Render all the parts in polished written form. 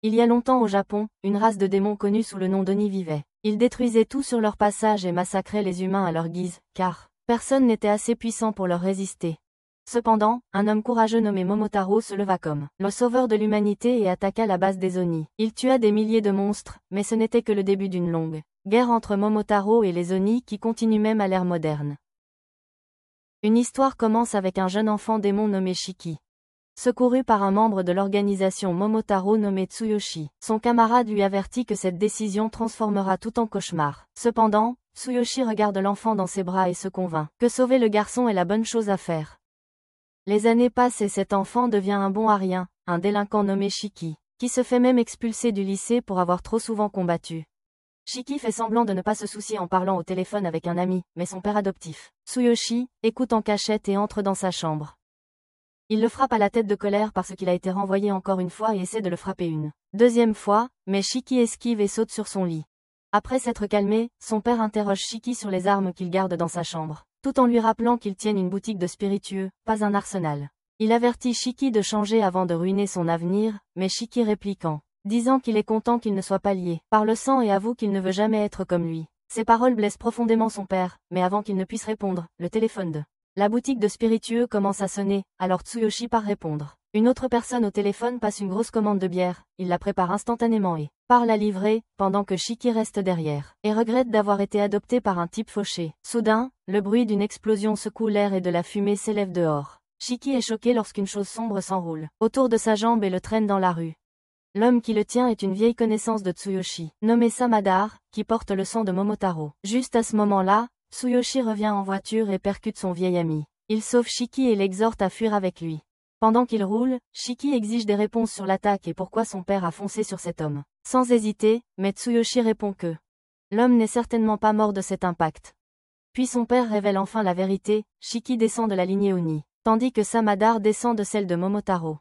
Il y a longtemps au Japon, une race de démons connue sous le nom d'Oni vivait. Ils détruisaient tout sur leur passage et massacraient les humains à leur guise, car personne n'était assez puissant pour leur résister. Cependant, un homme courageux nommé Momotaro se leva comme le sauveur de l'humanité et attaqua la base des Oni. Il tua des milliers de monstres, mais ce n'était que le début d'une longue guerre entre Momotaro et les Oni qui continue même à l'ère moderne. Une histoire commence avec un jeune enfant démon nommé Shiki. Secouru par un membre de l'organisation Momotaro nommé Tsuyoshi, son camarade lui avertit que cette décision transformera tout en cauchemar. Cependant, Tsuyoshi regarde l'enfant dans ses bras et se convainc que sauver le garçon est la bonne chose à faire. Les années passent et cet enfant devient un bon à rien, un délinquant nommé Shiki, qui se fait même expulser du lycée pour avoir trop souvent combattu. Shiki fait semblant de ne pas se soucier en parlant au téléphone avec un ami, mais son père adoptif, Tsuyoshi, écoute en cachette et entre dans sa chambre. Il le frappe à la tête de colère parce qu'il a été renvoyé encore une fois et essaie de le frapper une deuxième fois, mais Shiki esquive et saute sur son lit. Après s'être calmé, son père interroge Shiki sur les armes qu'il garde dans sa chambre, tout en lui rappelant qu'il tienne une boutique de spiritueux, pas un arsenal. Il avertit Shiki de changer avant de ruiner son avenir, mais Shiki répliquant, disant qu'il est content qu'il ne soit pas lié par le sang et avoue qu'il ne veut jamais être comme lui. Ces paroles blessent profondément son père, mais avant qu'il ne puisse répondre, le téléphone de la boutique de spiritueux commence à sonner, alors Tsuyoshi part répondre. Une autre personne au téléphone passe une grosse commande de bière, il la prépare instantanément et part la livrer, pendant que Shiki reste derrière, et regrette d'avoir été adopté par un type fauché. Soudain, le bruit d'une explosion secoue l'air et de la fumée s'élève dehors. Shiki est choqué lorsqu'une chose sombre s'enroule autour de sa jambe et le traîne dans la rue. L'homme qui le tient est une vieille connaissance de Tsuyoshi, nommé Samadar, qui porte le sang de Momotaro. Juste à ce moment-là, Tsuyoshi revient en voiture et percute son vieil ami. Il sauve Shiki et l'exhorte à fuir avec lui. Pendant qu'il roule, Shiki exige des réponses sur l'attaque et pourquoi son père a foncé sur cet homme. Sans hésiter, mais Tsuyoshi répond que l'homme n'est certainement pas mort de cet impact. Puis son père révèle enfin la vérité, Shiki descend de la lignée Oni, tandis que Samadar descend de celle de Momotaro.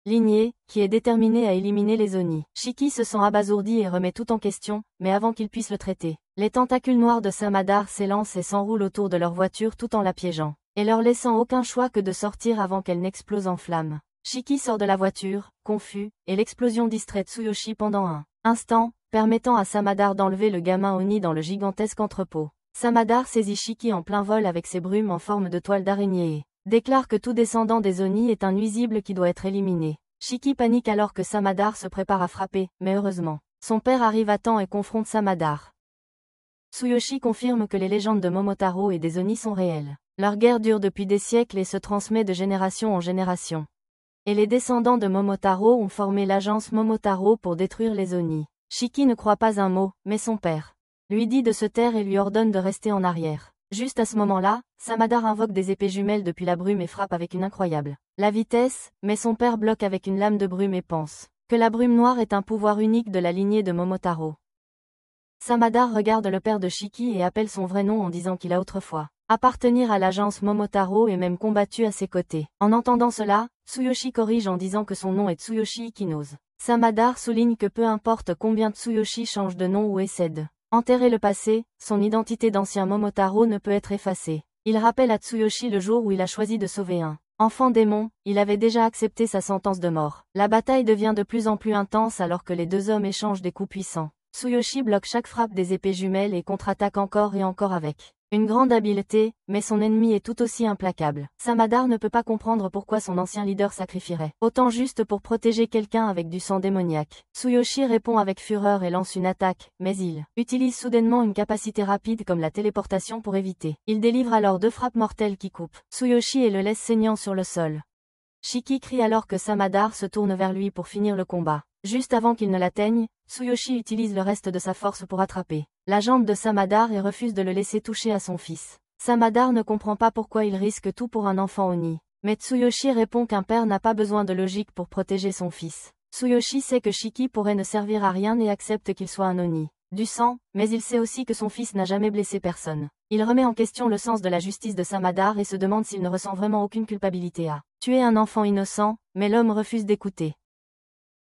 Lignée, qui est déterminée à éliminer les Oni. Shiki se sent abasourdi et remet tout en question, mais avant qu'il puisse le traiter, les tentacules noirs de Samadar s'élancent et s'enroulent autour de leur voiture tout en la piégeant, et leur laissant aucun choix que de sortir avant qu'elle n'explose en flammes. Shiki sort de la voiture, confus, et l'explosion distrait Tsuyoshi pendant un instant, permettant à Samadar d'enlever le gamin Oni dans le gigantesque entrepôt. Samadar saisit Shiki en plein vol avec ses brumes en forme de toile d'araignée et déclare que tout descendant des Oni est un nuisible qui doit être éliminé. Shiki panique alors que Samadar se prépare à frapper, mais heureusement, son père arrive à temps et confronte Samadar. Tsuyoshi confirme que les légendes de Momotaro et des Oni sont réelles. Leur guerre dure depuis des siècles et se transmet de génération en génération. Et les descendants de Momotaro ont formé l'agence Momotaro pour détruire les Oni. Shiki ne croit pas un mot, mais son père lui dit de se taire et lui ordonne de rester en arrière. Juste à ce moment-là, Samadar invoque des épées jumelles depuis la brume et frappe avec une incroyable la vitesse, mais son père bloque avec une lame de brume et pense que la brume noire est un pouvoir unique de la lignée de Momotaro. Samadar regarde le père de Shiki et appelle son vrai nom en disant qu'il a autrefois appartenir à l'agence Momotaro et même combattu à ses côtés. En entendant cela, Tsuyoshi corrige en disant que son nom est Tsuyoshi Ikinose. Samadar souligne que peu importe combien Tsuyoshi change de nom ou essaie de enterrer le passé, son identité d'ancien Momotaro ne peut être effacée. Il rappelle à Tsuyoshi le jour où il a choisi de sauver un enfant démon, il avait déjà accepté sa sentence de mort. La bataille devient de plus en plus intense alors que les deux hommes échangent des coups puissants. Tsuyoshi bloque chaque frappe des épées jumelles et contre-attaque encore et encore avec une grande habileté, mais son ennemi est tout aussi implacable. Samadar ne peut pas comprendre pourquoi son ancien leader sacrifierait autant juste pour protéger quelqu'un avec du sang démoniaque. Tsuyoshi répond avec fureur et lance une attaque, mais il utilise soudainement une capacité rapide comme la téléportation pour éviter. Il délivre alors deux frappes mortelles qui coupent Tsuyoshi et le laisse saignant sur le sol. Shiki crie alors que Samadar se tourne vers lui pour finir le combat. Juste avant qu'il ne l'atteigne, Tsuyoshi utilise le reste de sa force pour attraper la jambe de Samadar et refuse de le laisser toucher à son fils. Samadar ne comprend pas pourquoi il risque tout pour un enfant Oni. Mais Tsuyoshi répond qu'un père n'a pas besoin de logique pour protéger son fils. Tsuyoshi sait que Shiki pourrait ne servir à rien et accepte qu'il soit un Oni. Du sang, mais il sait aussi que son fils n'a jamais blessé personne. Il remet en question le sens de la justice de Samadar et se demande s'il ne ressent vraiment aucune culpabilité à tuer un enfant innocent, mais l'homme refuse d'écouter.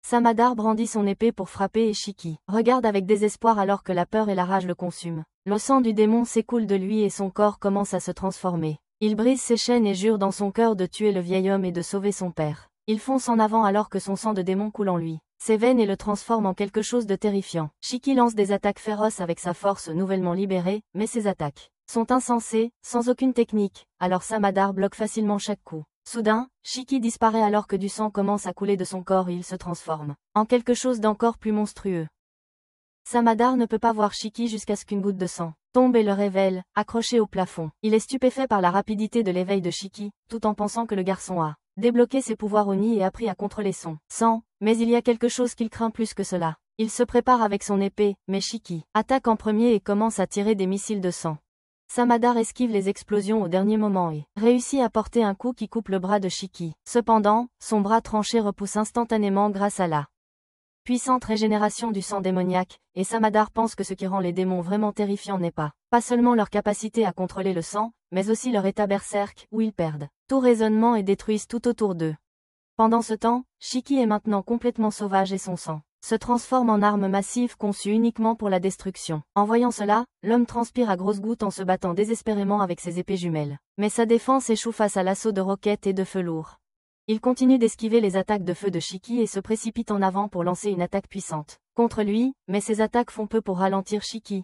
Samadar brandit son épée pour frapper et Shiki regarde avec désespoir alors que la peur et la rage le consument. Le sang du démon s'écoule de lui et son corps commence à se transformer. Il brise ses chaînes et jure dans son cœur de tuer le vieil homme et de sauver son père. Il fonce en avant alors que son sang de démon coule en lui. Ses veines et le transforment en quelque chose de terrifiant. Shiki lance des attaques féroces avec sa force nouvellement libérée, mais ses attaques sont insensées, sans aucune technique, alors Samadar bloque facilement chaque coup. Soudain, Shiki disparaît alors que du sang commence à couler de son corps et il se transforme en quelque chose d'encore plus monstrueux. Samadar ne peut pas voir Shiki jusqu'à ce qu'une goutte de sang tombe et le révèle, accroché au plafond. Il est stupéfait par la rapidité de l'éveil de Shiki, tout en pensant que le garçon a débloqué ses pouvoirs Oni et appris à contrôler son sang, mais il y a quelque chose qu'il craint plus que cela. Il se prépare avec son épée, mais Shiki attaque en premier et commence à tirer des missiles de sang. Samadar esquive les explosions au dernier moment et réussit à porter un coup qui coupe le bras de Shiki. Cependant, son bras tranché repousse instantanément grâce à la puissante régénération du sang démoniaque, et Samadar pense que ce qui rend les démons vraiment terrifiants n'est pas seulement leur capacité à contrôler le sang, mais aussi leur état berserk, où ils perdent tout raisonnement et détruisent tout autour d'eux. Pendant ce temps, Shiki est maintenant complètement sauvage et son sang se transforme en arme massive conçue uniquement pour la destruction. En voyant cela, l'homme transpire à grosses gouttes en se battant désespérément avec ses épées jumelles. Mais sa défense échoue face à l'assaut de roquettes et de feux lourds. Il continue d'esquiver les attaques de feu de Shiki et se précipite en avant pour lancer une attaque puissante contre lui, mais ses attaques font peu pour ralentir Shiki,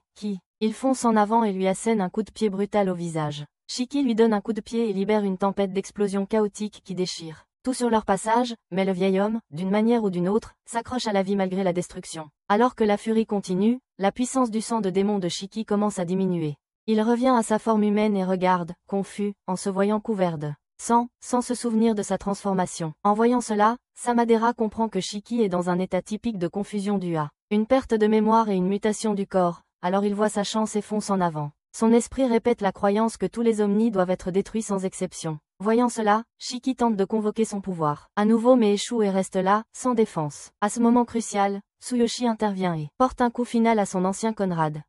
il fonce en avant et lui assène un coup de pied brutal au visage. Shiki lui donne un coup de pied et libère une tempête d'explosions chaotiques qui déchire tout sur leur passage, mais le vieil homme, d'une manière ou d'une autre, s'accroche à la vie malgré la destruction. Alors que la furie continue, la puissance du sang de démon de Shiki commence à diminuer. Il revient à sa forme humaine et regarde, confus, en se voyant couvert de sang, sans se souvenir de sa transformation. En voyant cela, Samadera comprend que Shiki est dans un état typique de confusion due à une perte de mémoire et une mutation du corps, alors il voit sa chance et fonce en avant. Son esprit répète la croyance que tous les Omnis doivent être détruits sans exception. Voyant cela, Shiki tente de convoquer son pouvoir à nouveau mais échoue et reste là, sans défense. À ce moment crucial, Tsuyoshi intervient et porte un coup final à son ancien Conrad.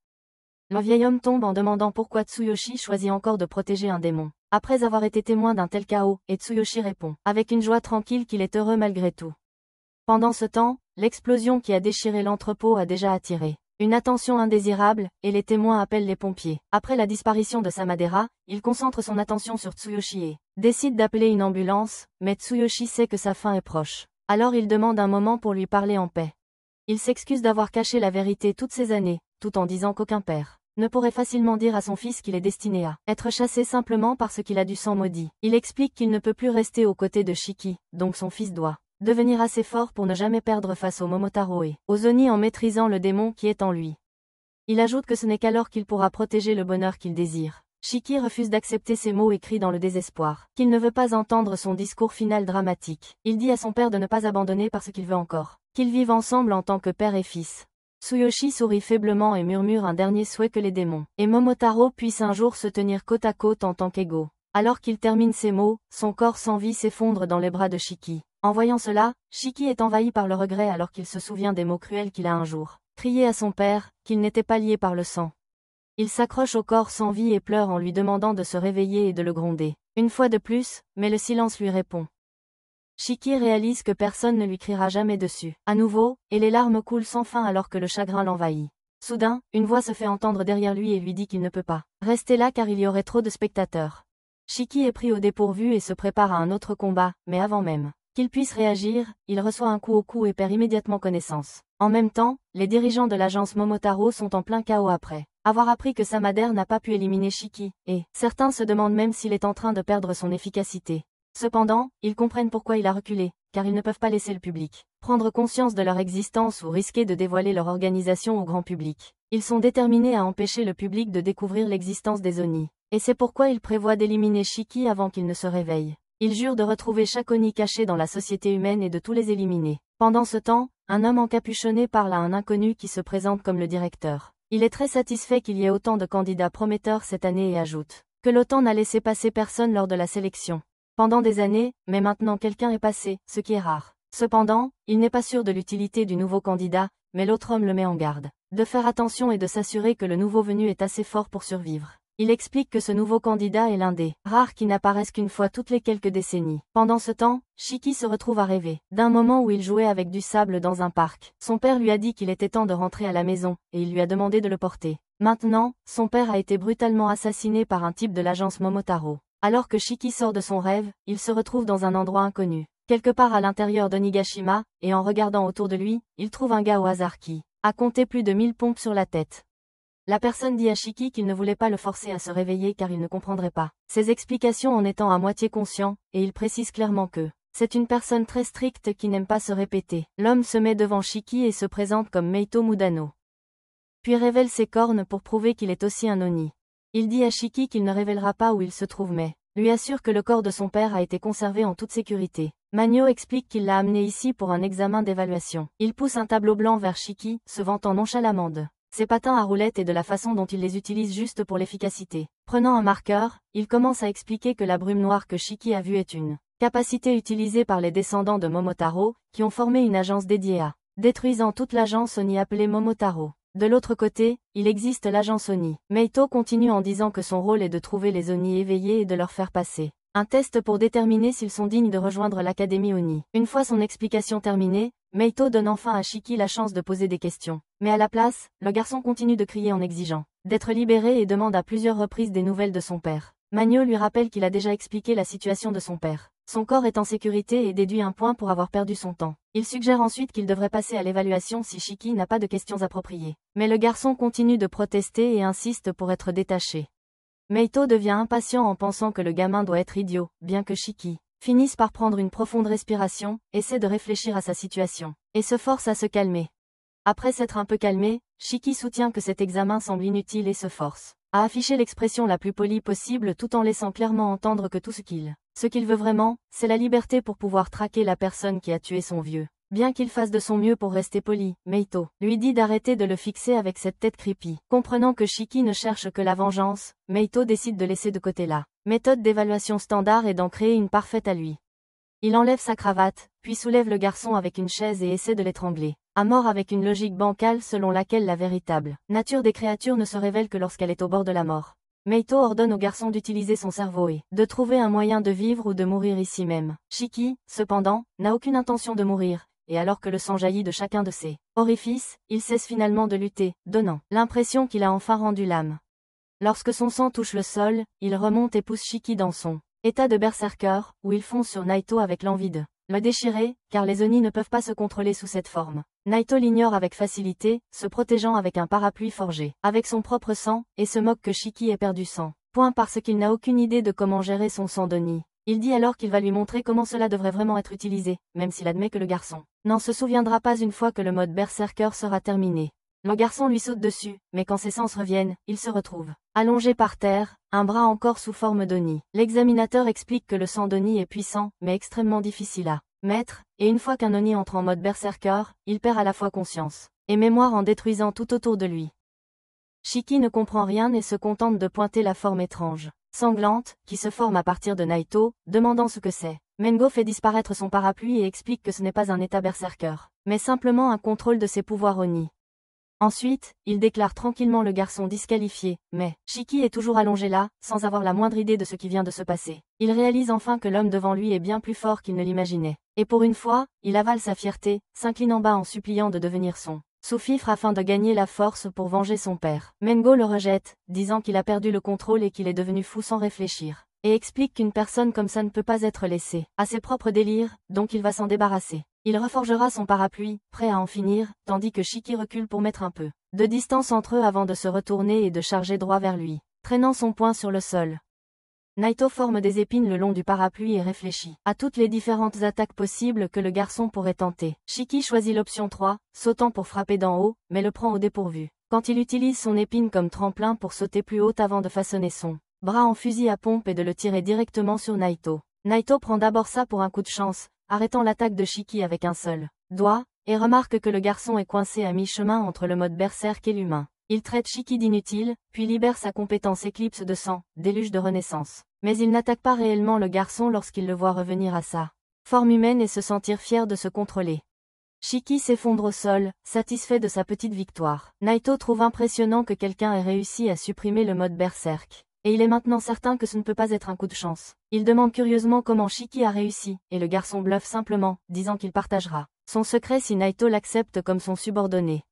Le vieil homme tombe en demandant pourquoi Tsuyoshi choisit encore de protéger un démon, après avoir été témoin d'un tel chaos, et Tsuyoshi répond, avec une joie tranquille qu'il est heureux malgré tout. Pendant ce temps, l'explosion qui a déchiré l'entrepôt a déjà attiré une attention indésirable, et les témoins appellent les pompiers. Après la disparition de Samadera, il concentre son attention sur Tsuyoshi et décide d'appeler une ambulance, mais Tsuyoshi sait que sa fin est proche. Alors il demande un moment pour lui parler en paix. Il s'excuse d'avoir caché la vérité toutes ces années, tout en disant qu'aucun père ne pourrait facilement dire à son fils qu'il est destiné à être chassé simplement parce qu'il a du sang maudit. Il explique qu'il ne peut plus rester aux côtés de Shiki, donc son fils doit devenir assez fort pour ne jamais perdre face aux Momotaro et aux Oni en maîtrisant le démon qui est en lui. Il ajoute que ce n'est qu'alors qu'il pourra protéger le bonheur qu'il désire. Shiki refuse d'accepter ces mots et crie dans le désespoir qu'il ne veut pas entendre son discours final dramatique. Il dit à son père de ne pas abandonner parce qu'il veut encore qu'ils vivent ensemble en tant que père et fils. Tsuyoshi sourit faiblement et murmure un dernier souhait que les démons et Momotaro puissent un jour se tenir côte à côte en tant qu'égaux. Alors qu'il termine ces mots, son corps sans vie s'effondre dans les bras de Shiki. En voyant cela, Shiki est envahi par le regret alors qu'il se souvient des mots cruels qu'il a un jour crié à son père, qu'il n'était pas lié par le sang. Il s'accroche au corps sans vie et pleure en lui demandant de se réveiller et de le gronder. Une fois de plus, mais le silence lui répond. Shiki réalise que personne ne lui criera jamais dessus. À nouveau, et les larmes coulent sans fin alors que le chagrin l'envahit. Soudain, une voix se fait entendre derrière lui et lui dit qu'il ne peut pas rester là car il y aurait trop de spectateurs. Shiki est pris au dépourvu et se prépare à un autre combat, mais avant même qu'il puisse réagir, il reçoit un coup au cou et perd immédiatement connaissance. En même temps, les dirigeants de l'agence Momotaro sont en plein chaos après avoir appris que Samadera n'a pas pu éliminer Shiki, et certains se demandent même s'il est en train de perdre son efficacité. Cependant, ils comprennent pourquoi il a reculé, car ils ne peuvent pas laisser le public prendre conscience de leur existence ou risquer de dévoiler leur organisation au grand public. Ils sont déterminés à empêcher le public de découvrir l'existence des Oni, et c'est pourquoi ils prévoient d'éliminer Shiki avant qu'il ne se réveille. Ils jurent de retrouver chaque Oni caché dans la société humaine et de tous les éliminer. Pendant ce temps, un homme encapuchonné parle à un inconnu qui se présente comme le directeur. Il est très satisfait qu'il y ait autant de candidats prometteurs cette année et ajoute que l'OTAN n'a laissé passer personne lors de la sélection. Pendant des années, mais maintenant quelqu'un est passé, ce qui est rare. Cependant, il n'est pas sûr de l'utilité du nouveau candidat, mais l'autre homme le met en garde de faire attention et de s'assurer que le nouveau venu est assez fort pour survivre. Il explique que ce nouveau candidat est l'un des rares qui n'apparaissent qu'une fois toutes les quelques décennies. Pendant ce temps, Shiki se retrouve à rêver d'un moment où il jouait avec du sable dans un parc. Son père lui a dit qu'il était temps de rentrer à la maison, et il lui a demandé de le porter. Maintenant, son père a été brutalement assassiné par un type de l'agence Momotaro. Alors que Shiki sort de son rêve, il se retrouve dans un endroit inconnu. Quelque part à l'intérieur d'Onigashima, et en regardant autour de lui, il trouve un gars au hasard qui a compté plus de 1000 pompes sur la tête. La personne dit à Shiki qu'il ne voulait pas le forcer à se réveiller car il ne comprendrait pas ses explications en étant à moitié conscient, et il précise clairement que c'est une personne très stricte qui n'aime pas se répéter. L'homme se met devant Shiki et se présente comme Meito Mudano. Puis révèle ses cornes pour prouver qu'il est aussi un Oni. Il dit à Shiki qu'il ne révélera pas où il se trouve mais lui assure que le corps de son père a été conservé en toute sécurité. Magno explique qu'il l'a amené ici pour un examen d'évaluation. Il pousse un tableau blanc vers Shiki, se vantant nonchalamment de ses patins à roulettes et de la façon dont il les utilise juste pour l'efficacité. Prenant un marqueur, il commence à expliquer que la brume noire que Shiki a vue est une capacité utilisée par les descendants de Momotaro, qui ont formé une agence dédiée à détruisant toute l'agence Oni appelée Momotaro. De l'autre côté, il existe l'agence Oni. Meito continue en disant que son rôle est de trouver les Oni éveillés et de leur faire passer un test pour déterminer s'ils sont dignes de rejoindre l'Académie Oni. Une fois son explication terminée, Meito donne enfin à Shiki la chance de poser des questions. Mais à la place, le garçon continue de crier en exigeant d'être libéré et demande à plusieurs reprises des nouvelles de son père. Magno lui rappelle qu'il a déjà expliqué la situation de son père. Son corps est en sécurité et déduit un point pour avoir perdu son temps. Il suggère ensuite qu'il devrait passer à l'évaluation si Shiki n'a pas de questions appropriées. Mais le garçon continue de protester et insiste pour être détaché. Meito devient impatient en pensant que le gamin doit être idiot, bien que Shiki finisse par prendre une profonde respiration, essaie de réfléchir à sa situation, et se force à se calmer. Après s'être un peu calmé, Shiki soutient que cet examen semble inutile et se force à afficher l'expression la plus polie possible tout en laissant clairement entendre que tout ce qu'il veut vraiment, c'est la liberté pour pouvoir traquer la personne qui a tué son vieux. Bien qu'il fasse de son mieux pour rester poli, Meito lui dit d'arrêter de le fixer avec cette tête creepy. Comprenant que Shiki ne cherche que la vengeance, Meito décide de laisser de côté la méthode d'évaluation standard et d'en créer une parfaite à lui. Il enlève sa cravate, puis soulève le garçon avec une chaise et essaie de l'étrangler. À mort avec une logique bancale selon laquelle la véritable nature des créatures ne se révèle que lorsqu'elle est au bord de la mort. Meito ordonne au garçon d'utiliser son cerveau et de trouver un moyen de vivre ou de mourir ici même. Shiki, cependant, n'a aucune intention de mourir, et alors que le sang jaillit de chacun de ses orifices, il cesse finalement de lutter, donnant l'impression qu'il a enfin rendu l'âme. Lorsque son sang touche le sol, il remonte et pousse Shiki dans son état de berserker, où il fonce sur Naito avec l'envie de le déchirer, car les Oni ne peuvent pas se contrôler sous cette forme. Naito l'ignore avec facilité, se protégeant avec un parapluie forgé avec son propre sang, et se moque que Shiki ait perdu sang. Point parce qu'il n'a aucune idée de comment gérer son sang d'Oni. Il dit alors qu'il va lui montrer comment cela devrait vraiment être utilisé, même s'il admet que le garçon n'en se souviendra pas une fois que le mode berserker sera terminé. Le garçon lui saute dessus, mais quand ses sens reviennent, il se retrouve allongé par terre, un bras encore sous forme d'Oni. L'examinateur explique que le sang d'Oni est puissant, mais extrêmement difficile à mettre, et une fois qu'un Oni entre en mode berserker, il perd à la fois conscience et mémoire en détruisant tout autour de lui. Shiki ne comprend rien et se contente de pointer la forme étrange, sanglante, qui se forme à partir de Naito, demandant ce que c'est. Mengo fait disparaître son parapluie et explique que ce n'est pas un état berserker, mais simplement un contrôle de ses pouvoirs Oni. Ensuite, il déclare tranquillement le garçon disqualifié, mais Shiki est toujours allongé là, sans avoir la moindre idée de ce qui vient de se passer. Il réalise enfin que l'homme devant lui est bien plus fort qu'il ne l'imaginait. Et pour une fois, il avale sa fierté, s'incline en bas en suppliant de devenir son sous-fifre afin de gagner la force pour venger son père. Mengo le rejette, disant qu'il a perdu le contrôle et qu'il est devenu fou sans réfléchir, et explique qu'une personne comme ça ne peut pas être laissée à ses propres délires, donc il va s'en débarrasser. Il reforgera son parapluie, prêt à en finir, tandis que Shiki recule pour mettre un peu de distance entre eux avant de se retourner et de charger droit vers lui, traînant son poing sur le sol. Naito forme des épines le long du parapluie et réfléchit à toutes les différentes attaques possibles que le garçon pourrait tenter. Shiki choisit l'option 3, sautant pour frapper d'en haut, mais le prend au dépourvu. Quand il utilise son épine comme tremplin pour sauter plus haut avant de façonner son bras en fusil à pompe et de le tirer directement sur Naito. Naito prend d'abord ça pour un coup de chance, arrêtant l'attaque de Shiki avec un seul doigt, et remarque que le garçon est coincé à mi-chemin entre le mode berserk et l'humain. Il traite Shiki d'inutile, puis libère sa compétence éclipse de sang, déluge de renaissance. Mais il n'attaque pas réellement le garçon lorsqu'il le voit revenir à sa forme humaine et se sentir fier de se contrôler. Shiki s'effondre au sol, satisfait de sa petite victoire. Naito trouve impressionnant que quelqu'un ait réussi à supprimer le mode berserk. Et il est maintenant certain que ce ne peut pas être un coup de chance. Il demande curieusement comment Shiki a réussi, et le garçon bluffe simplement, disant qu'il partagera son secret si Naito l'accepte comme son subordonné.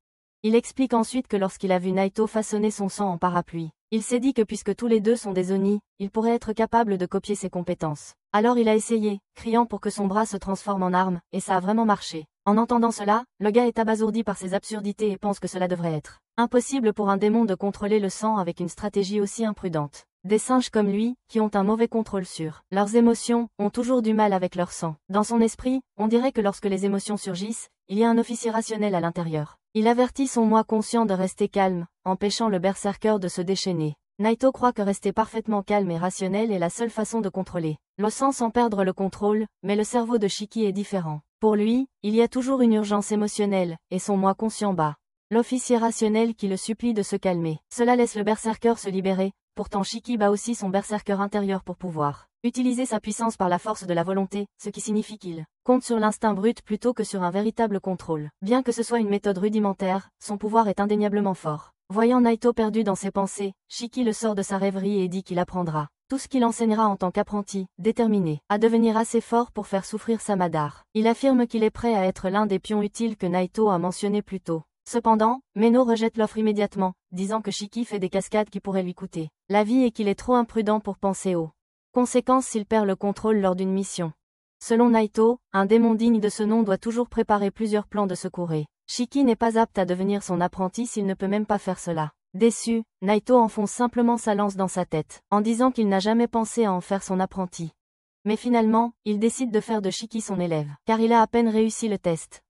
Il explique ensuite que lorsqu'il a vu Naito façonner son sang en parapluie, il s'est dit que puisque tous les deux sont des Oni, il pourrait être capable de copier ses compétences. Alors il a essayé, criant pour que son bras se transforme en arme, et ça a vraiment marché. En entendant cela, le gars est abasourdi par ces absurdités et pense que cela devrait être impossible pour un démon de contrôler le sang avec une stratégie aussi imprudente. Des singes comme lui, qui ont un mauvais contrôle sur leurs émotions, ont toujours du mal avec leur sang. Dans son esprit, on dirait que lorsque les émotions surgissent, il y a un officier rationnel à l'intérieur. Il avertit son moi conscient de rester calme, empêchant le berserker de se déchaîner. Naito croit que rester parfaitement calme et rationnel est la seule façon de contrôler le sang sans perdre le contrôle, mais le cerveau de Shiki est différent. Pour lui, il y a toujours une urgence émotionnelle, et son moi conscient bat l'officier rationnel qui le supplie de se calmer. Cela laisse le berserker se libérer. Pourtant Shiki bat aussi son berserker intérieur pour pouvoir utiliser sa puissance par la force de la volonté, ce qui signifie qu'il compte sur l'instinct brut plutôt que sur un véritable contrôle. Bien que ce soit une méthode rudimentaire, son pouvoir est indéniablement fort. Voyant Naito perdu dans ses pensées, Shiki le sort de sa rêverie et dit qu'il apprendra tout ce qu'il enseignera en tant qu'apprenti, déterminé à devenir assez fort pour faire souffrir sa Madare. Il affirme qu'il est prêt à être l'un des pions utiles que Naito a mentionné plus tôt. Cependant, Meno rejette l'offre immédiatement, disant que Shiki fait des cascades qui pourraient lui coûter la vie et qu'il est trop imprudent pour penser aux conséquences s'il perd le contrôle lors d'une mission. Selon Naito, un démon digne de ce nom doit toujours préparer plusieurs plans de secours et Shiki n'est pas apte à devenir son apprenti s'il ne peut même pas faire cela. Déçu, Naito enfonce simplement sa lance dans sa tête, en disant qu'il n'a jamais pensé à en faire son apprenti. Mais finalement, il décide de faire de Shiki son élève, car il a à peine réussi le test.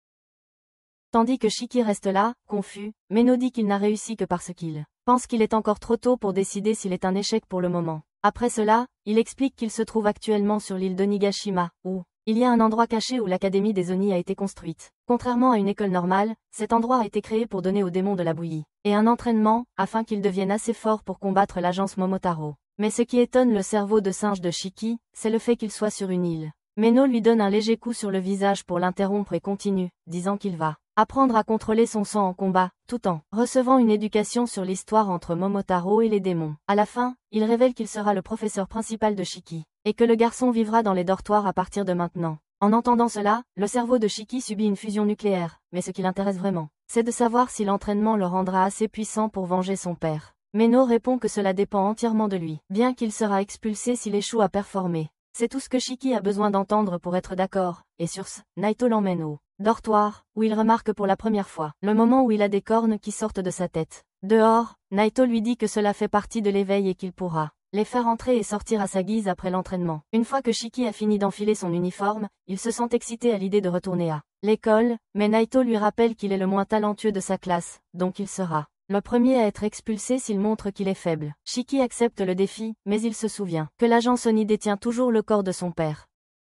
Tandis que Shiki reste là, confus, Meno dit qu'il n'a réussi que parce qu'il pense qu'il est encore trop tôt pour décider s'il est un échec pour le moment. Après cela, il explique qu'il se trouve actuellement sur l'île d'Onigashima, où il y a un endroit caché où l'Académie des Oni a été construite. Contrairement à une école normale, cet endroit a été créé pour donner aux démons de la bouillie et un entraînement, afin qu'ils deviennent assez forts pour combattre l'agence Momotaro. Mais ce qui étonne le cerveau de singe de Shiki, c'est le fait qu'il soit sur une île. Meno lui donne un léger coup sur le visage pour l'interrompre et continue, disant qu'il va apprendre à contrôler son sang en combat, tout en recevant une éducation sur l'histoire entre Momotaro et les démons. À la fin, il révèle qu'il sera le professeur principal de Shiki, et que le garçon vivra dans les dortoirs à partir de maintenant. En entendant cela, le cerveau de Shiki subit une fusion nucléaire, mais ce qui l'intéresse vraiment, c'est de savoir si l'entraînement le rendra assez puissant pour venger son père. Meno répond que cela dépend entièrement de lui, bien qu'il sera expulsé s'il échoue à performer. C'est tout ce que Shiki a besoin d'entendre pour être d'accord, et sur ce, Naito l'emmène au dortoir, où il remarque pour la première fois le moment où il a des cornes qui sortent de sa tête. Dehors, Naito lui dit que cela fait partie de l'éveil et qu'il pourra les faire entrer et sortir à sa guise après l'entraînement. Une fois que Shiki a fini d'enfiler son uniforme, il se sent excité à l'idée de retourner à l'école, mais Naito lui rappelle qu'il est le moins talentueux de sa classe, donc il sera le premier à être expulsé s'il montre qu'il est faible. Shiki accepte le défi, mais il se souvient que l'agence Oni détient toujours le corps de son père.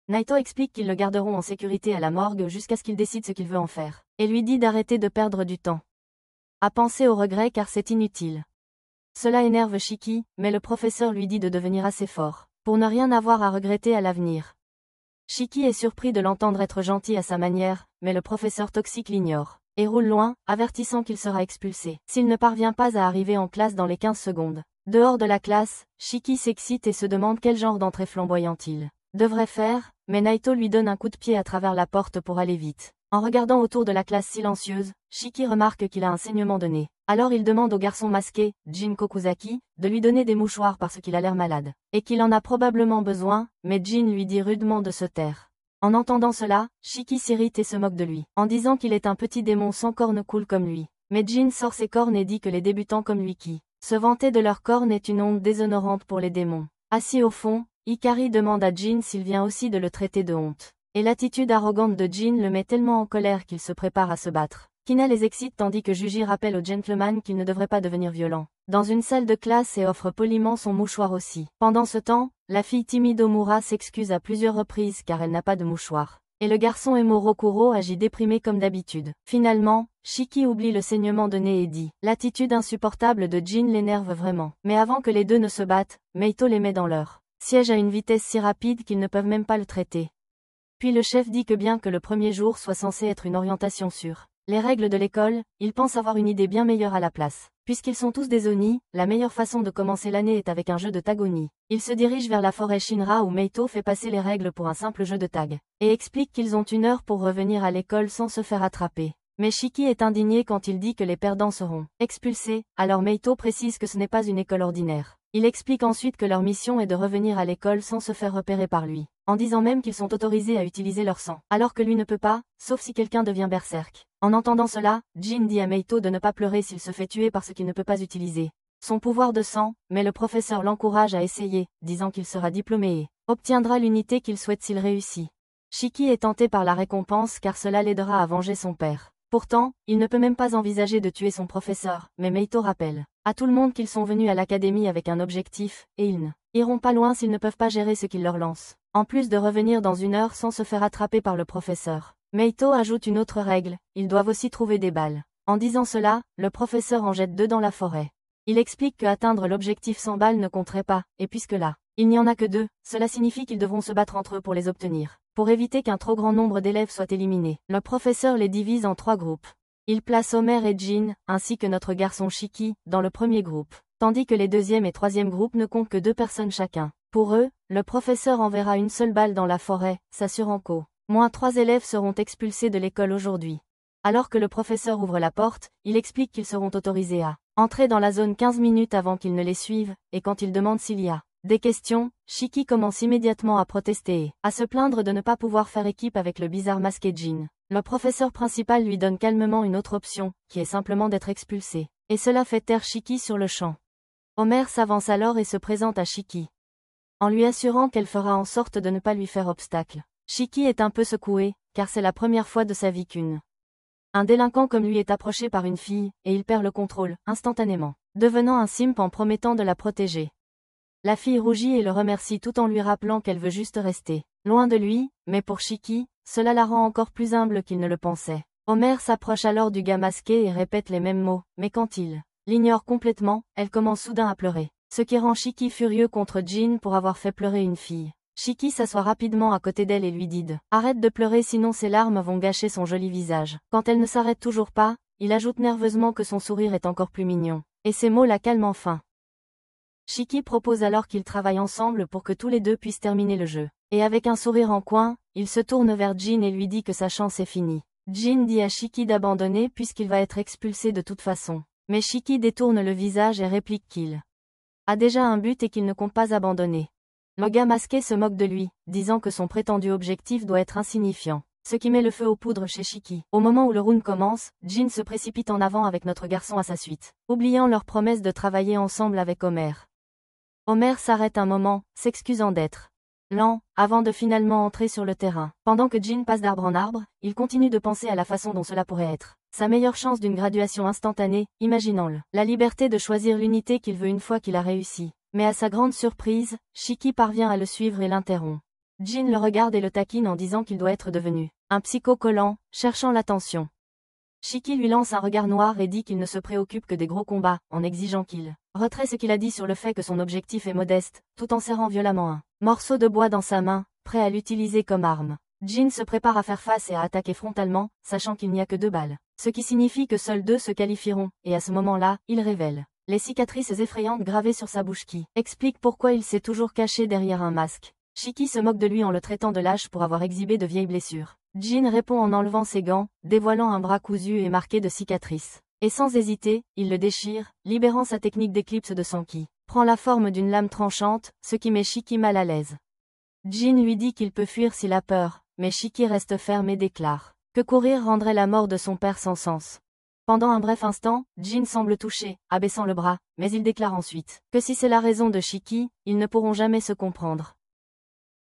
Naito explique qu'ils le garderont en sécurité à la morgue jusqu'à ce qu'il décide ce qu'il veut en faire, et lui dit d'arrêter de perdre du temps à penser au regret car c'est inutile. Cela énerve Shiki, mais le professeur lui dit de devenir assez fort pour ne rien avoir à regretter à l'avenir. Shiki est surpris de l'entendre être gentil à sa manière, mais le professeur toxique l'ignore et roule loin, avertissant qu'il sera expulsé s'il ne parvient pas à arriver en classe dans les 15 secondes. Dehors de la classe, Shiki s'excite et se demande quel genre d'entrée flamboyante il devrait faire, mais Naito lui donne un coup de pied à travers la porte pour aller vite. En regardant autour de la classe silencieuse, Shiki remarque qu'il a un saignement de nez. Alors il demande au garçon masqué, Jin Kokuzaki, de lui donner des mouchoirs parce qu'il a l'air malade, et qu'il en a probablement besoin, mais Jin lui dit rudement de se taire. En entendant cela, Shiki s'irrite et se moque de lui, en disant qu'il est un petit démon sans cornes cool comme lui. Mais Jin sort ses cornes et dit que les débutants comme lui qui se vanter de leurs cornes est une honte déshonorante pour les démons. Assis au fond, Ikari demande à Jin s'il vient aussi de le traiter de honte. Et l'attitude arrogante de Jin le met tellement en colère qu'il se prépare à se battre. Kina les excite tandis que Juji rappelle au gentleman qu'il ne devrait pas devenir violent dans une salle de classe et offre poliment son mouchoir aussi. Pendant ce temps, la fille timide Omura s'excuse à plusieurs reprises car elle n'a pas de mouchoir. Et le garçon Emorokuro agit déprimé comme d'habitude. Finalement, Shiki oublie le saignement de nez et dit « L'attitude insupportable de Jin l'énerve vraiment ». Mais avant que les deux ne se battent, Meito les met dans leur siège à une vitesse si rapide qu'ils ne peuvent même pas le traiter. Puis le chef dit que bien que le premier jour soit censé être une orientation sur les règles de l'école, il pense avoir une idée bien meilleure à la place. Puisqu'ils sont tous des Oni, la meilleure façon de commencer l'année est avec un jeu de tag Oni. Il se dirige vers la forêt Shinra où Meito fait passer les règles pour un simple jeu de tag, et explique qu'ils ont 1 heure pour revenir à l'école sans se faire attraper. Mais Shiki est indigné quand il dit que les perdants seront expulsés, alors Meito précise que ce n'est pas une école ordinaire. Il explique ensuite que leur mission est de revenir à l'école sans se faire repérer par lui. en disant même qu'ils sont autorisés à utiliser leur sang, alors que lui ne peut pas, sauf si quelqu'un devient berserk. En entendant cela, Jin dit à Meito de ne pas pleurer s'il se fait tuer par ce qu'il ne peut pas utiliser son pouvoir de sang, mais le professeur l'encourage à essayer, disant qu'il sera diplômé et obtiendra l'unité qu'il souhaite s'il réussit. Shiki est tenté par la récompense car cela l'aidera à venger son père. Pourtant, il ne peut même pas envisager de tuer son professeur, mais Meito rappelle à tout le monde qu'ils sont venus à l'académie avec un objectif, et ils ne iront pas loin s'ils ne peuvent pas gérer ce qu'il leur lance. En plus de revenir dans 1 heure sans se faire attraper par le professeur, Meito ajoute une autre règle, ils doivent aussi trouver des balles. En disant cela, le professeur en jette 2 dans la forêt. Il explique que atteindre l'objectif sans balles ne compterait pas, et puisque là, il n'y en a que 2, cela signifie qu'ils devront se battre entre eux pour les obtenir. Pour éviter qu'un trop grand nombre d'élèves soient éliminés, le professeur les divise en 3 groupes. Il place Homer et Jin, ainsi que notre garçon Shiki, dans le premier groupe, tandis que les deuxième et troisième groupes ne comptent que 2 personnes chacun. Pour eux, le professeur enverra une seule balle dans la forêt, s'assurant qu'au moins 3 élèves seront expulsés de l'école aujourd'hui. Alors que le professeur ouvre la porte, il explique qu'ils seront autorisés à entrer dans la zone 15 minutes avant qu'ils ne les suivent, et quand il demande s'il y a des questions, Shiki commence immédiatement à protester et à se plaindre de ne pas pouvoir faire équipe avec le bizarre masqué Jin. Le professeur principal lui donne calmement une autre option, qui est simplement d'être expulsé. Et cela fait taire Shiki sur le champ. Homer s'avance alors et se présente à Shiki, en lui assurant qu'elle fera en sorte de ne pas lui faire obstacle. Shiki est un peu secoué, car c'est la première fois de sa vie un délinquant comme lui est approché par une fille, et il perd le contrôle, instantanément, devenant un simp en promettant de la protéger. La fille rougit et le remercie tout en lui rappelant qu'elle veut juste rester loin de lui, mais pour Shiki, cela la rend encore plus humble qu'il ne le pensait. Homer s'approche alors du gars masqué et répète les mêmes mots, mais quand il l'ignore complètement, elle commence soudain à pleurer, ce qui rend Shiki furieux contre Jin pour avoir fait pleurer une fille. Shiki s'assoit rapidement à côté d'elle et lui dit « Arrête de pleurer sinon ces larmes vont gâcher son joli visage ». Quand elle ne s'arrête toujours pas, il ajoute nerveusement que son sourire est encore plus mignon. Et ces mots la calment enfin. Shiki propose alors qu'ils travaillent ensemble pour que tous les 2 puissent terminer le jeu. Et avec un sourire en coin, il se tourne vers Jin et lui dit que sa chance est finie. Jin dit à Shiki d'abandonner puisqu'il va être expulsé de toute façon. Mais Shiki détourne le visage et réplique qu'il a déjà un but et qu'il ne compte pas abandonner. Le gars masqué se moque de lui, disant que son prétendu objectif doit être insignifiant. Ce qui met le feu aux poudres chez Shiki. Au moment où le round commence, Jin se précipite en avant avec notre garçon à sa suite, oubliant leur promesse de travailler ensemble avec Homer. Homer s'arrête un moment, s'excusant d'être lent, avant de finalement entrer sur le terrain. Pendant que Jin passe d'arbre en arbre, il continue de penser à la façon dont cela pourrait être sa meilleure chance d'une graduation instantanée, imaginant la liberté de choisir l'unité qu'il veut une fois qu'il a réussi. Mais à sa grande surprise, Shiki parvient à le suivre et l'interrompt. Jin le regarde et le taquine en disant qu'il doit être devenu un psycho collant, cherchant l'attention. Shiki lui lance un regard noir et dit qu'il ne se préoccupe que des gros combats, en exigeant qu'il retrait ce qu'il a dit sur le fait que son objectif est modeste, tout en serrant violemment un morceau de bois dans sa main, prêt à l'utiliser comme arme. Jin se prépare à faire face et à attaquer frontalement, sachant qu'il n'y a que 2 balles. Ce qui signifie que seuls 2 se qualifieront, et à ce moment-là, il révèle les cicatrices effrayantes gravées sur sa bouche qui expliquent pourquoi il s'est toujours caché derrière un masque. Shiki se moque de lui en le traitant de lâche pour avoir exhibé de vieilles blessures. Jin répond en enlevant ses gants, dévoilant un bras cousu et marqué de cicatrices. Et sans hésiter, il le déchire, libérant sa technique d'éclipse de sang qui prend la forme d'une lame tranchante, ce qui met Shiki mal à l'aise. Jin lui dit qu'il peut fuir s'il a peur, mais Shiki reste ferme et déclare que courir rendrait la mort de son père sans sens. Pendant un bref instant, Jin semble touché, abaissant le bras, mais il déclare ensuite que si c'est la raison de Shiki, ils ne pourront jamais se comprendre.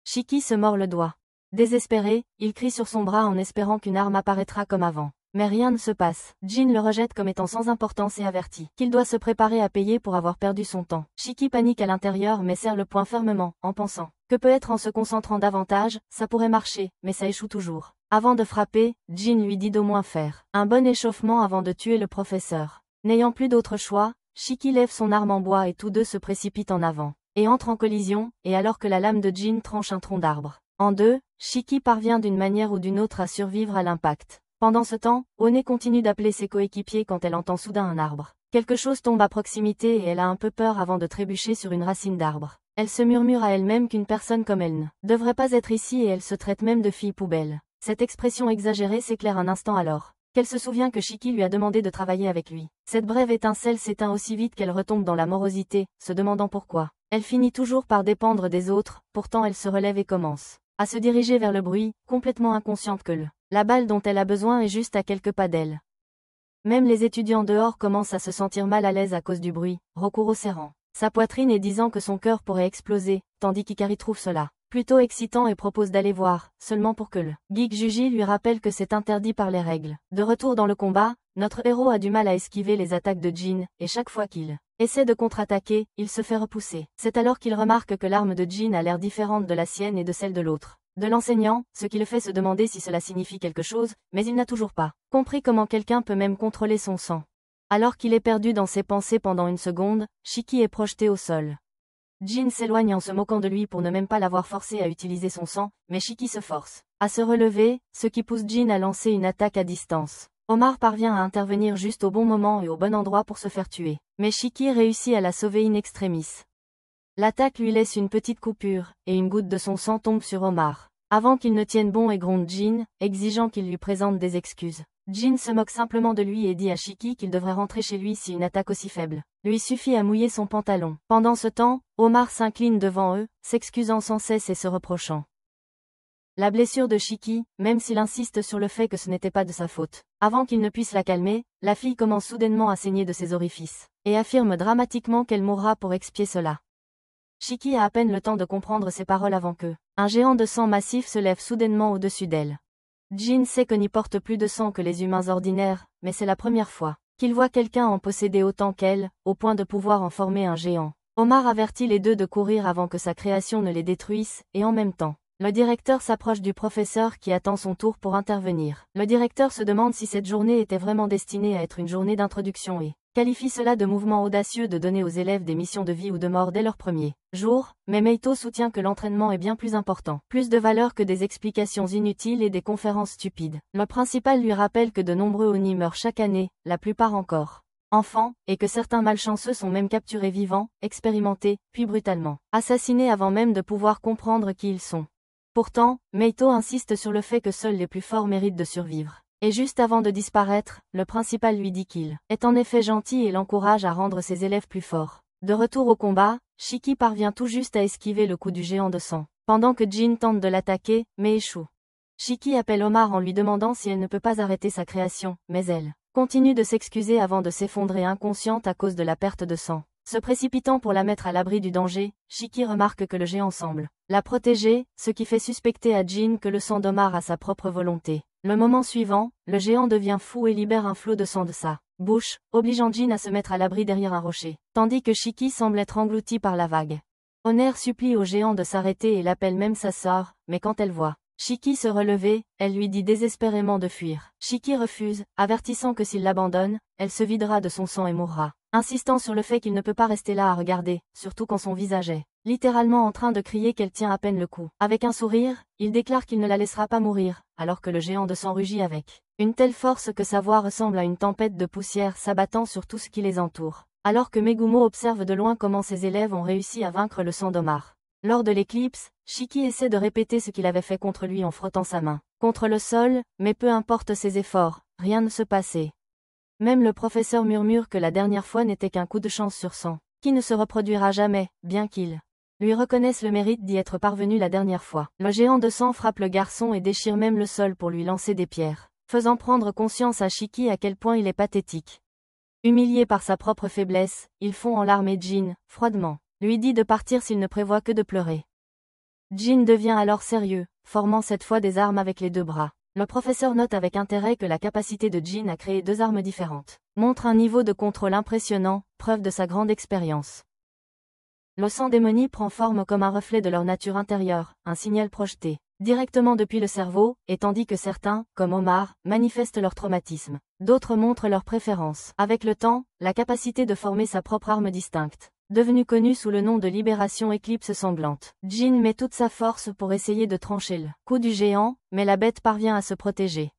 Shiki se mord le doigt. Désespéré, il crie sur son bras en espérant qu'une arme apparaîtra comme avant. Mais rien ne se passe. Jin le rejette comme étant sans importance et avertit qu'il doit se préparer à payer pour avoir perdu son temps. Shiki panique à l'intérieur mais serre le poing fermement, en pensant que peut-être en se concentrant davantage, ça pourrait marcher, mais ça échoue toujours. Avant de frapper, Jin lui dit d'au moins faire un bon échauffement avant de tuer le professeur. N'ayant plus d'autre choix, Shiki lève son arme en bois et tous 2 se précipitent en avant et entrent en collision, et alors que la lame de Jin tranche un tronc d'arbre en 2, Shiki parvient d'une manière ou d'une autre à survivre à l'impact. Pendant ce temps, One continue d'appeler ses coéquipiers quand elle entend soudain un arbre. Quelque chose tombe à proximité et elle a un peu peur avant de trébucher sur une racine d'arbre. Elle se murmure à elle-même qu'une personne comme elle ne devrait pas être ici et elle se traite même de fille poubelle. Cette expression exagérée s'éclaire un instant alors qu'elle se souvient que Shiki lui a demandé de travailler avec lui. Cette brève étincelle s'éteint aussi vite qu'elle retombe dans la morosité, se demandant pourquoi. Elle finit toujours par dépendre des autres, pourtant elle se relève et commence à se diriger vers le bruit, complètement inconsciente que la balle dont elle a besoin est juste à quelques pas d'elle. Même les étudiants dehors commencent à se sentir mal à l'aise à cause du bruit, Rokuro serrant sa poitrine et disant que son cœur pourrait exploser, tandis qu'Hikari trouve cela plutôt excitant et propose d'aller voir, seulement pour que le geek Juji lui rappelle que c'est interdit par les règles. De retour dans le combat, notre héros a du mal à esquiver les attaques de Jin, et chaque fois qu'il essaie de contre-attaquer, il se fait repousser. C'est alors qu'il remarque que l'arme de Jin a l'air différente de la sienne et de celle de l'autre de l'enseignant, ce qui le fait se demander si cela signifie quelque chose, mais il n'a toujours pas compris comment quelqu'un peut même contrôler son sang. Alors qu'il est perdu dans ses pensées pendant une seconde, Shiki est projeté au sol. Jin s'éloigne en se moquant de lui pour ne même pas l'avoir forcé à utiliser son sang, mais Shiki se force à se relever, ce qui pousse Jin à lancer une attaque à distance. Omar parvient à intervenir juste au bon moment et au bon endroit pour se faire tuer, mais Shiki réussit à la sauver in extremis. L'attaque lui laisse une petite coupure, et une goutte de son sang tombe sur Omar. Avant qu'il ne tienne bon et gronde Jin, exigeant qu'il lui présente des excuses. Jin se moque simplement de lui et dit à Shiki qu'il devrait rentrer chez lui si une attaque aussi faible lui suffit à mouiller son pantalon. Pendant ce temps, Omar s'incline devant eux, s'excusant sans cesse et se reprochant la blessure de Shiki, même s'il insiste sur le fait que ce n'était pas de sa faute. Avant qu'il ne puisse la calmer, la fille commence soudainement à saigner de ses orifices, et affirme dramatiquement qu'elle mourra pour expier cela. Shiki a à peine le temps de comprendre ses paroles avant que un géant de sang massif se lève soudainement au-dessus d'elle. Jin sait que n'y porte plus de sang que les humains ordinaires, mais c'est la première fois qu'il voit quelqu'un en posséder autant qu'elle, au point de pouvoir en former un géant. Omar avertit les deux de courir avant que sa création ne les détruise, et en même temps, le directeur s'approche du professeur qui attend son tour pour intervenir. Le directeur se demande si cette journée était vraiment destinée à être une journée d'introduction et qualifie cela de mouvement audacieux de donner aux élèves des missions de vie ou de mort dès leur premier jour, mais Meito soutient que l'entraînement est bien plus important, plus de valeur que des explications inutiles et des conférences stupides. Le principal lui rappelle que de nombreux Oni meurent chaque année, la plupart encore enfants, et que certains malchanceux sont même capturés vivants, expérimentés, puis brutalement assassinés avant même de pouvoir comprendre qui ils sont. Pourtant, Meito insiste sur le fait que seuls les plus forts méritent de survivre. Et juste avant de disparaître, le principal lui dit qu'il est en effet gentil et l'encourage à rendre ses élèves plus forts. De retour au combat, Shiki parvient tout juste à esquiver le coup du géant de sang, pendant que Jin tente de l'attaquer, mais échoue. Shiki appelle Omar en lui demandant si elle ne peut pas arrêter sa création, mais elle continue de s'excuser avant de s'effondrer inconsciente à cause de la perte de sang. Se précipitant pour la mettre à l'abri du danger, Shiki remarque que le géant semble la protéger, ce qui fait suspecter à Jin que le sang d'Omar a sa propre volonté. Le moment suivant, le géant devient fou et libère un flot de sang de sa bouche, obligeant Jin à se mettre à l'abri derrière un rocher, tandis que Shiki semble être englouti par la vague. Honor supplie au géant de s'arrêter et l'appelle même sa sœur, mais quand elle voit Shiki se relever, elle lui dit désespérément de fuir. Shiki refuse, avertissant que s'il l'abandonne, elle se videra de son sang et mourra, insistant sur le fait qu'il ne peut pas rester là à regarder, surtout quand son visage est littéralement en train de crier qu'elle tient à peine le coup. Avec un sourire, il déclare qu'il ne la laissera pas mourir, alors que le géant de sang rugit avec une telle force que sa voix ressemble à une tempête de poussière s'abattant sur tout ce qui les entoure. Alors que Megumo observe de loin comment ses élèves ont réussi à vaincre le sang d'Omar. Lors de l'éclipse, Shiki essaie de répéter ce qu'il avait fait contre lui en frottant sa main contre le sol, mais peu importe ses efforts, rien ne se passait. Même le professeur murmure que la dernière fois n'était qu'un coup de chance sur 100, qui ne se reproduira jamais, bien qu'il lui reconnaisse le mérite d'y être parvenu la dernière fois. Le géant de sang frappe le garçon et déchire même le sol pour lui lancer des pierres, faisant prendre conscience à Shiki à quel point il est pathétique. Humilié par sa propre faiblesse, il fond en larmes et Jin, froidement, lui dit de partir s'il ne prévoit que de pleurer. Jin devient alors sérieux, formant cette fois des armes avec les deux bras. Le professeur note avec intérêt que la capacité de Jin à créer deux armes différentes montre un niveau de contrôle impressionnant, preuve de sa grande expérience. Le sang démonie prend forme comme un reflet de leur nature intérieure, un signal projeté directement depuis le cerveau, et tandis que certains, comme Omar, manifestent leur traumatisme, d'autres montrent leur préférence. Avec le temps, la capacité de former sa propre arme distincte, devenue connue sous le nom de Libération Éclipse Sanglante. Jin met toute sa force pour essayer de trancher le coup du géant, mais la bête parvient à se protéger.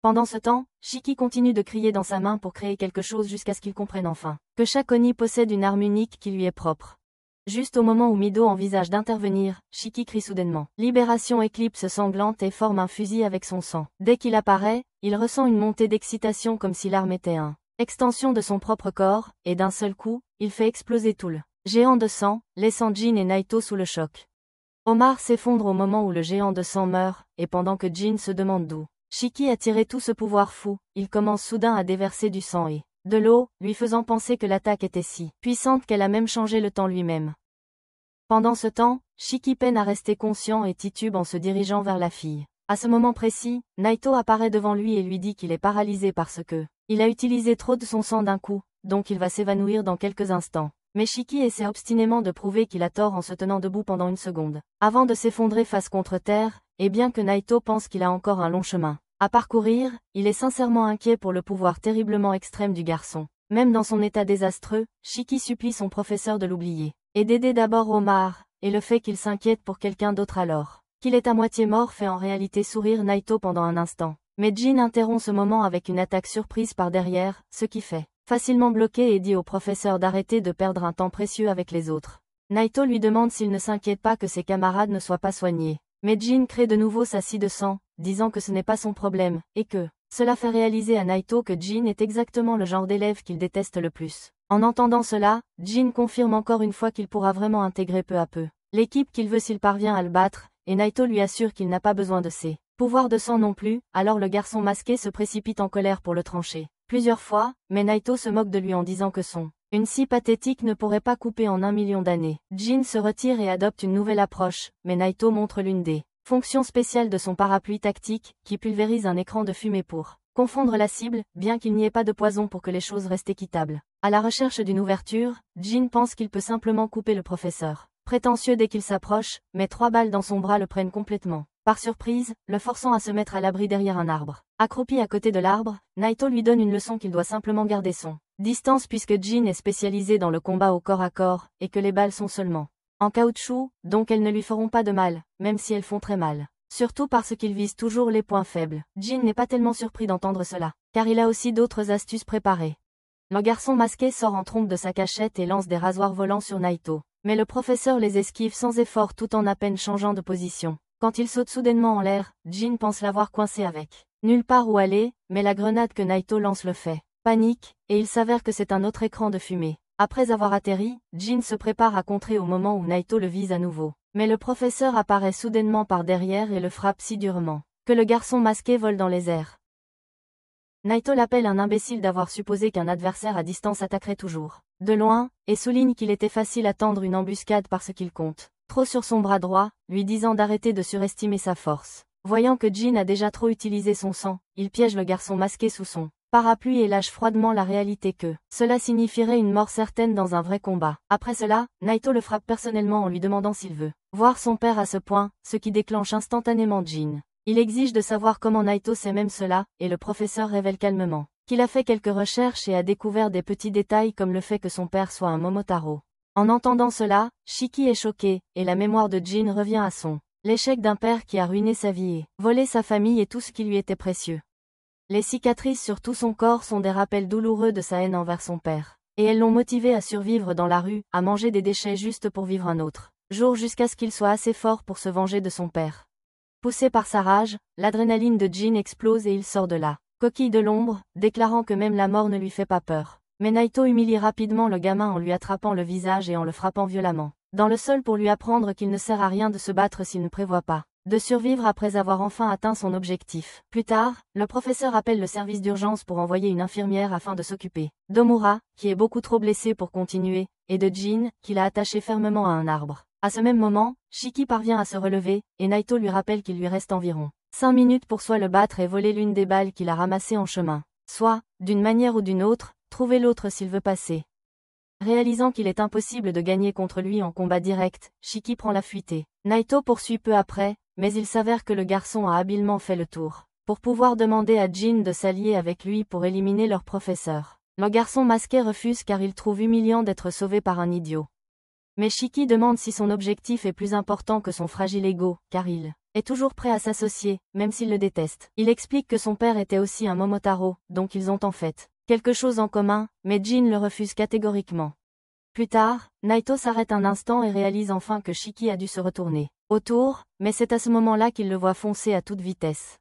Pendant ce temps, Shiki continue de crier dans sa main pour créer quelque chose jusqu'à ce qu'il comprenne enfin que chaque Oni possède une arme unique qui lui est propre. Juste au moment où Mido envisage d'intervenir, Shiki crie soudainement « Libération Éclipse Sanglante » et forme un fusil avec son sang. Dès qu'il apparaît, il ressent une montée d'excitation comme si l'arme était une extension de son propre corps, et d'un seul coup, il fait exploser tout le géant de sang, laissant Jin et Naito sous le choc. Omar s'effondre au moment où le géant de sang meurt, et pendant que Jin se demande d'où Shiki a tiré tout ce pouvoir fou, il commence soudain à déverser du sang et de l'eau, lui faisant penser que l'attaque était si puissante qu'elle a même changé le temps lui-même. Pendant ce temps, Shiki peine à rester conscient et titube en se dirigeant vers la fille. À ce moment précis, Naito apparaît devant lui et lui dit qu'il est paralysé parce que il a utilisé trop de son sang d'un coup, donc il va s'évanouir dans quelques instants. Mais Shiki essaie obstinément de prouver qu'il a tort en se tenant debout pendant une seconde, avant de s'effondrer face contre terre, et bien que Naito pense qu'il a encore un long chemin à parcourir, il est sincèrement inquiet pour le pouvoir terriblement extrême du garçon. Même dans son état désastreux, Shiki supplie son professeur de l'oublier, et d'aider d'abord Omar, et le fait qu'il s'inquiète pour quelqu'un d'autre alors qu'il est à moitié mort fait en réalité sourire Naito pendant un instant. Mais Jin interrompt ce moment avec une attaque surprise par derrière, ce qui fait facilement bloqué et dit au professeur d'arrêter de perdre un temps précieux avec les autres. Naito lui demande s'il ne s'inquiète pas que ses camarades ne soient pas soignés. Mais Jin crée de nouveau sa scie de sang, disant que ce n'est pas son problème, et que cela fait réaliser à Naito que Jin est exactement le genre d'élève qu'il déteste le plus. En entendant cela, Jin confirme encore une fois qu'il pourra vraiment intégrer peu à peu l'équipe qu'il veut s'il parvient à le battre, et Naito lui assure qu'il n'a pas besoin de ses pouvoirs de sang non plus, alors le garçon masqué se précipite en colère pour le trancher plusieurs fois, mais Naito se moque de lui en disant que une scie pathétique ne pourrait pas couper en 1 million d'années. Jin se retire et adopte une nouvelle approche, mais Naito montre l'une des fonctions spéciales de son parapluie tactique, qui pulvérise un écran de fumée pour confondre la cible, bien qu'il n'y ait pas de poison pour que les choses restent équitables. À la recherche d'une ouverture, Jin pense qu'il peut simplement couper le professeur prétentieux dès qu'il s'approche, mais 3 balles dans son bras le prennent complètement par surprise, le forçant à se mettre à l'abri derrière un arbre. Accroupi à côté de l'arbre, Naito lui donne une leçon qu'il doit simplement garder son distance puisque Jin est spécialisé dans le combat au corps à corps, et que les balles sont seulement en caoutchouc, donc elles ne lui feront pas de mal, même si elles font très mal. Surtout parce qu'il vise toujours les points faibles. Jin n'est pas tellement surpris d'entendre cela, car il a aussi d'autres astuces préparées. Le garçon masqué sort en trompe de sa cachette et lance des rasoirs volants sur Naito. Mais le professeur les esquive sans effort tout en à peine changeant de position. Quand il saute soudainement en l'air, Jin pense l'avoir coincé avec nulle part où aller, mais la grenade que Naito lance le fait panique, et il s'avère que c'est un autre écran de fumée. Après avoir atterri, Jin se prépare à contrer au moment où Naito le vise à nouveau. Mais le professeur apparaît soudainement par derrière et le frappe si durement que le garçon masqué vole dans les airs. Naito l'appelle un imbécile d'avoir supposé qu'un adversaire à distance attaquerait toujours de loin, et souligne qu'il était facile à tendre une embuscade parce qu'il compte trop sur son bras droit, lui disant d'arrêter de surestimer sa force. Voyant que Jin a déjà trop utilisé son sang, il piège le garçon masqué sous son parapluie et lâche froidement la réalité que cela signifierait une mort certaine dans un vrai combat. Après cela, Naito le frappe personnellement en lui demandant s'il veut voir son père à ce point, ce qui déclenche instantanément Jin. Il exige de savoir comment Naito sait même cela, et le professeur révèle calmement qu'il a fait quelques recherches et a découvert des petits détails comme le fait que son père soit un Momotaro. En entendant cela, Shiki est choqué, et la mémoire de Jin revient à l'échec d'un père qui a ruiné sa vie et volé sa famille et tout ce qui lui était précieux. Les cicatrices sur tout son corps sont des rappels douloureux de sa haine envers son père, et elles l'ont motivé à survivre dans la rue, à manger des déchets juste pour vivre un autre jour jusqu'à ce qu'il soit assez fort pour se venger de son père. Poussé par sa rage, l'adrénaline de Jin explose et il sort de là coquille de l'ombre, déclarant que même la mort ne lui fait pas peur. Mais Naito humilie rapidement le gamin en lui attrapant le visage et en le frappant violemment dans le sol pour lui apprendre qu'il ne sert à rien de se battre s'il ne prévoit pas de survivre après avoir enfin atteint son objectif. Plus tard, le professeur appelle le service d'urgence pour envoyer une infirmière afin de s'occuper d'Omura, qui est beaucoup trop blessé pour continuer, et de Jin, qu'il a attaché fermement à un arbre. À ce même moment, Shiki parvient à se relever, et Naito lui rappelle qu'il lui reste environ 5 minutes pour soit le battre et voler l'une des balles qu'il a ramassées en chemin, soit, d'une manière ou d'une autre, trouver l'autre s'il veut passer. Réalisant qu'il est impossible de gagner contre lui en combat direct, Shiki prend la fuite et Naito poursuit peu après, mais il s'avère que le garçon a habilement fait le tour pour pouvoir demander à Jin de s'allier avec lui pour éliminer leur professeur. Le garçon masqué refuse car il trouve humiliant d'être sauvé par un idiot. Mais Shiki demande si son objectif est plus important que son fragile ego, car il est toujours prêt à s'associer, même s'il le déteste. Il explique que son père était aussi un Momotaro, donc ils ont en fait quelque chose en commun, mais Jin le refuse catégoriquement. Plus tard, Naito s'arrête un instant et réalise enfin que Shiki a dû se retourner autour, mais c'est à ce moment-là qu'il le voit foncer à toute vitesse.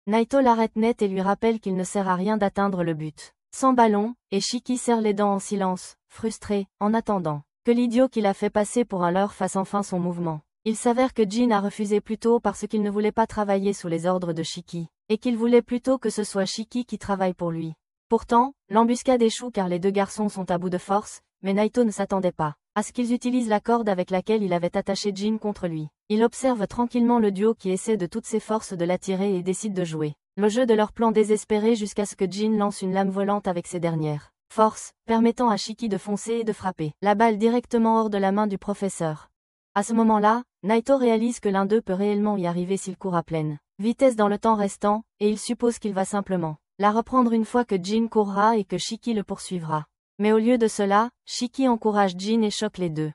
Naito l'arrête net et lui rappelle qu'il ne sert à rien d'atteindre le but sans ballon, et Shiki serre les dents en silence, frustré, en attendant que l'idiot qu'il a fait passer pour un leurre fasse enfin son mouvement. Il s'avère que Jin a refusé plus tôt parce qu'il ne voulait pas travailler sous les ordres de Shiki, et qu'il voulait plutôt que ce soit Shiki qui travaille pour lui. Pourtant, l'embuscade échoue car les deux garçons sont à bout de force, mais Naito ne s'attendait pas à ce qu'ils utilisent la corde avec laquelle il avait attaché Jin contre lui. Il observe tranquillement le duo qui essaie de toutes ses forces de l'attirer et décide de jouer le jeu de leur plan désespéré jusqu'à ce que Jin lance une lame volante avec ses dernières forces, permettant à Shiki de foncer et de frapper la balle directement hors de la main du professeur. À ce moment-là, Naito réalise que l'un d'eux peut réellement y arriver s'il court à pleine vitesse dans le temps restant, et il suppose qu'il va simplement la reprendre une fois que Jin courra et que Shiki le poursuivra. Mais au lieu de cela, Shiki encourage Jin et choque les deux.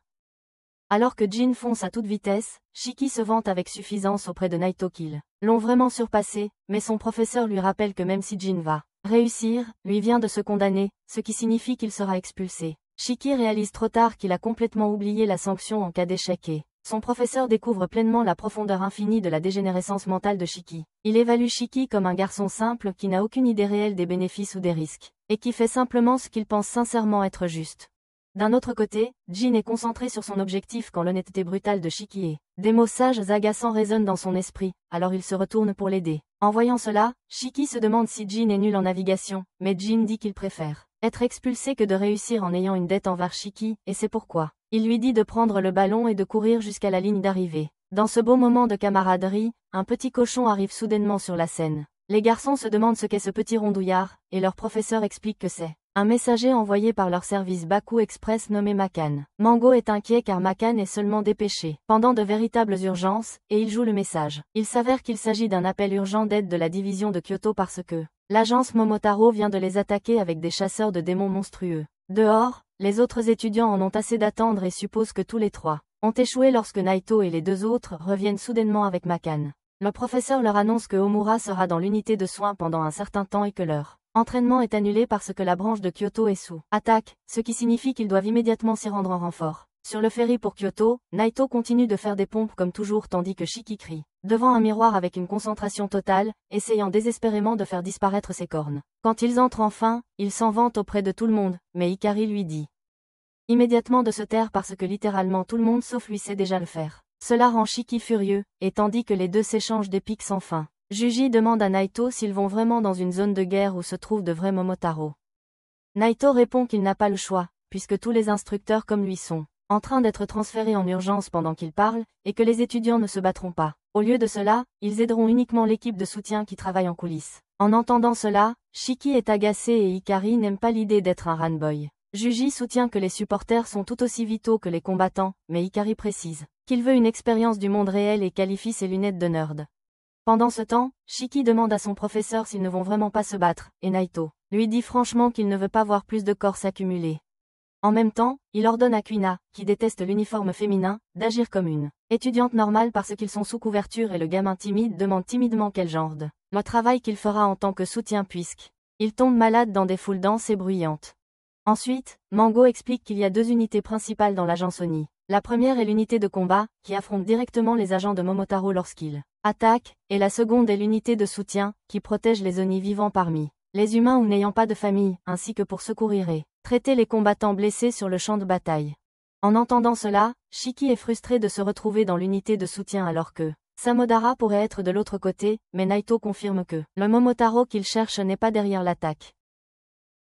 Alors que Jin fonce à toute vitesse, Shiki se vante avec suffisance auprès de Naito qu'ils l'ont vraiment surpassé, mais son professeur lui rappelle que même si Jin va réussir, lui vient de se condamner, ce qui signifie qu'il sera expulsé. Shiki réalise trop tard qu'il a complètement oublié la sanction en cas d'échec et son professeur découvre pleinement la profondeur infinie de la dégénérescence mentale de Shiki. Il évalue Shiki comme un garçon simple qui n'a aucune idée réelle des bénéfices ou des risques, et qui fait simplement ce qu'il pense sincèrement être juste. D'un autre côté, Jin est concentré sur son objectif quand l'honnêteté brutale de Shiki et des mots sages agaçants résonnent dans son esprit, alors il se retourne pour l'aider. En voyant cela, Shiki se demande si Jin est nul en navigation, mais Jin dit qu'il préfère être expulsé que de réussir en ayant une dette envers Shiki, et c'est pourquoi il lui dit de prendre le ballon et de courir jusqu'à la ligne d'arrivée. Dans ce beau moment de camaraderie, un petit cochon arrive soudainement sur la scène. Les garçons se demandent ce qu'est ce petit rondouillard, et leur professeur explique que c'est un messager envoyé par leur service Baku Express nommé Makan. Mango est inquiet car Makan est seulement dépêché pendant de véritables urgences, et il joue le message. Il s'avère qu'il s'agit d'un appel urgent d'aide de la division de Kyoto parce que l'agence Momotaro vient de les attaquer avec des chasseurs de démons monstrueux. Dehors, les autres étudiants en ont assez d'attendre et supposent que tous les trois ont échoué lorsque Naito et les deux autres reviennent soudainement avec Makan. Le professeur leur annonce que Omura sera dans l'unité de soins pendant un certain temps et que leur entraînement est annulé parce que la branche de Kyoto est sous attaque, ce qui signifie qu'ils doivent immédiatement s'y rendre en renfort. Sur le ferry pour Kyoto, Naito continue de faire des pompes comme toujours tandis que Shiki crie devant un miroir avec une concentration totale, essayant désespérément de faire disparaître ses cornes. Quand ils entrent enfin, il s'en vante auprès de tout le monde, mais Hikari lui dit immédiatement de se taire parce que littéralement tout le monde sauf lui sait déjà le faire. Cela rend Shiki furieux, et tandis que les deux s'échangent des pics sans fin, Juji demande à Naito s'ils vont vraiment dans une zone de guerre où se trouvent de vrais Momotaro. Naito répond qu'il n'a pas le choix, puisque tous les instructeurs comme lui sont en train d'être transférés en urgence pendant qu'il parle, et que les étudiants ne se battront pas. Au lieu de cela, ils aideront uniquement l'équipe de soutien qui travaille en coulisses. En entendant cela, Shiki est agacé et Hikari n'aime pas l'idée d'être un ranboy. Juji soutient que les supporters sont tout aussi vitaux que les combattants, mais Hikari précise qu'il veut une expérience du monde réel et qualifie ses lunettes de nerd. Pendant ce temps, Shiki demande à son professeur s'ils ne vont vraiment pas se battre, et Naito lui dit franchement qu'il ne veut pas voir plus de corps s'accumuler. En même temps, il ordonne à Kuina, qui déteste l'uniforme féminin, d'agir comme une étudiante normale parce qu'ils sont sous couverture et le gamin timide demande timidement quel genre de le travail qu'il fera en tant que soutien puisqu'il tombe malade dans des foules denses et bruyantes. Ensuite, Mango explique qu'il y a deux unités principales dans l'agence Oni. La première est l'unité de combat, qui affronte directement les agents de Momotaro lorsqu'ils attaquent, et la seconde est l'unité de soutien, qui protège les Oni vivant parmi les humains ou n'ayant pas de famille, ainsi que pour secourir et traiter les combattants blessés sur le champ de bataille. En entendant cela, Shiki est frustré de se retrouver dans l'unité de soutien alors que Samodara pourrait être de l'autre côté, mais Naito confirme que le Momotaro qu'il cherche n'est pas derrière l'attaque.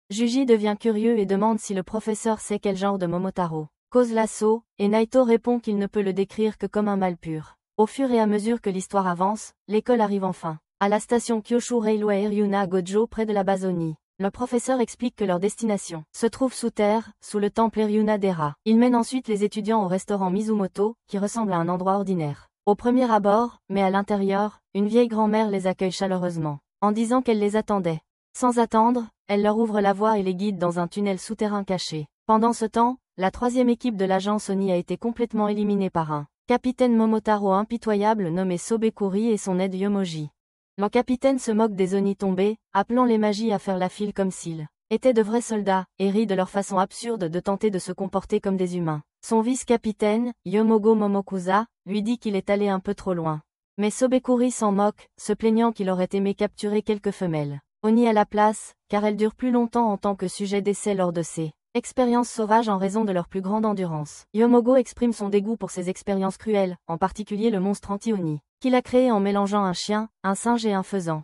Juji devient curieux et demande si le professeur sait quel genre de Momotaro cause l'assaut, et Naito répond qu'il ne peut le décrire que comme un mal pur. Au fur et à mesure que l'histoire avance, l'école arrive enfin à la station Kyoshu Railway Ryuna Gojo près de la base Oni. Le professeur explique que leur destination se trouve sous terre, sous le temple Ryuna Dera. Il mène ensuite les étudiants au restaurant Mizumoto, qui ressemble à un endroit ordinaire au premier abord, mais à l'intérieur, une vieille grand-mère les accueille chaleureusement, en disant qu'elle les attendait. Sans attendre, elle leur ouvre la voie et les guide dans un tunnel souterrain caché. Pendant ce temps, la troisième équipe de l'agence Oni a été complètement éliminée par un capitaine Momotaro impitoyable nommé Sobekuri et son aide Yomoji. Le capitaine se moque des Oni tombés, appelant les magis à faire la file comme s'ils étaient de vrais soldats, et rit de leur façon absurde de tenter de se comporter comme des humains. Son vice-capitaine, Yomogo Momokusa, lui dit qu'il est allé un peu trop loin. Mais Sobekuri s'en moque, se plaignant qu'il aurait aimé capturer quelques femelles Oni à la place, car elles durent plus longtemps en tant que sujet d'essai lors de ces Expériences sauvages en raison de leur plus grande endurance. Yomogo exprime son dégoût pour ces expériences cruelles, en particulier le monstre Anti-Oni, qu'il a créé en mélangeant un chien, un singe et un faisan.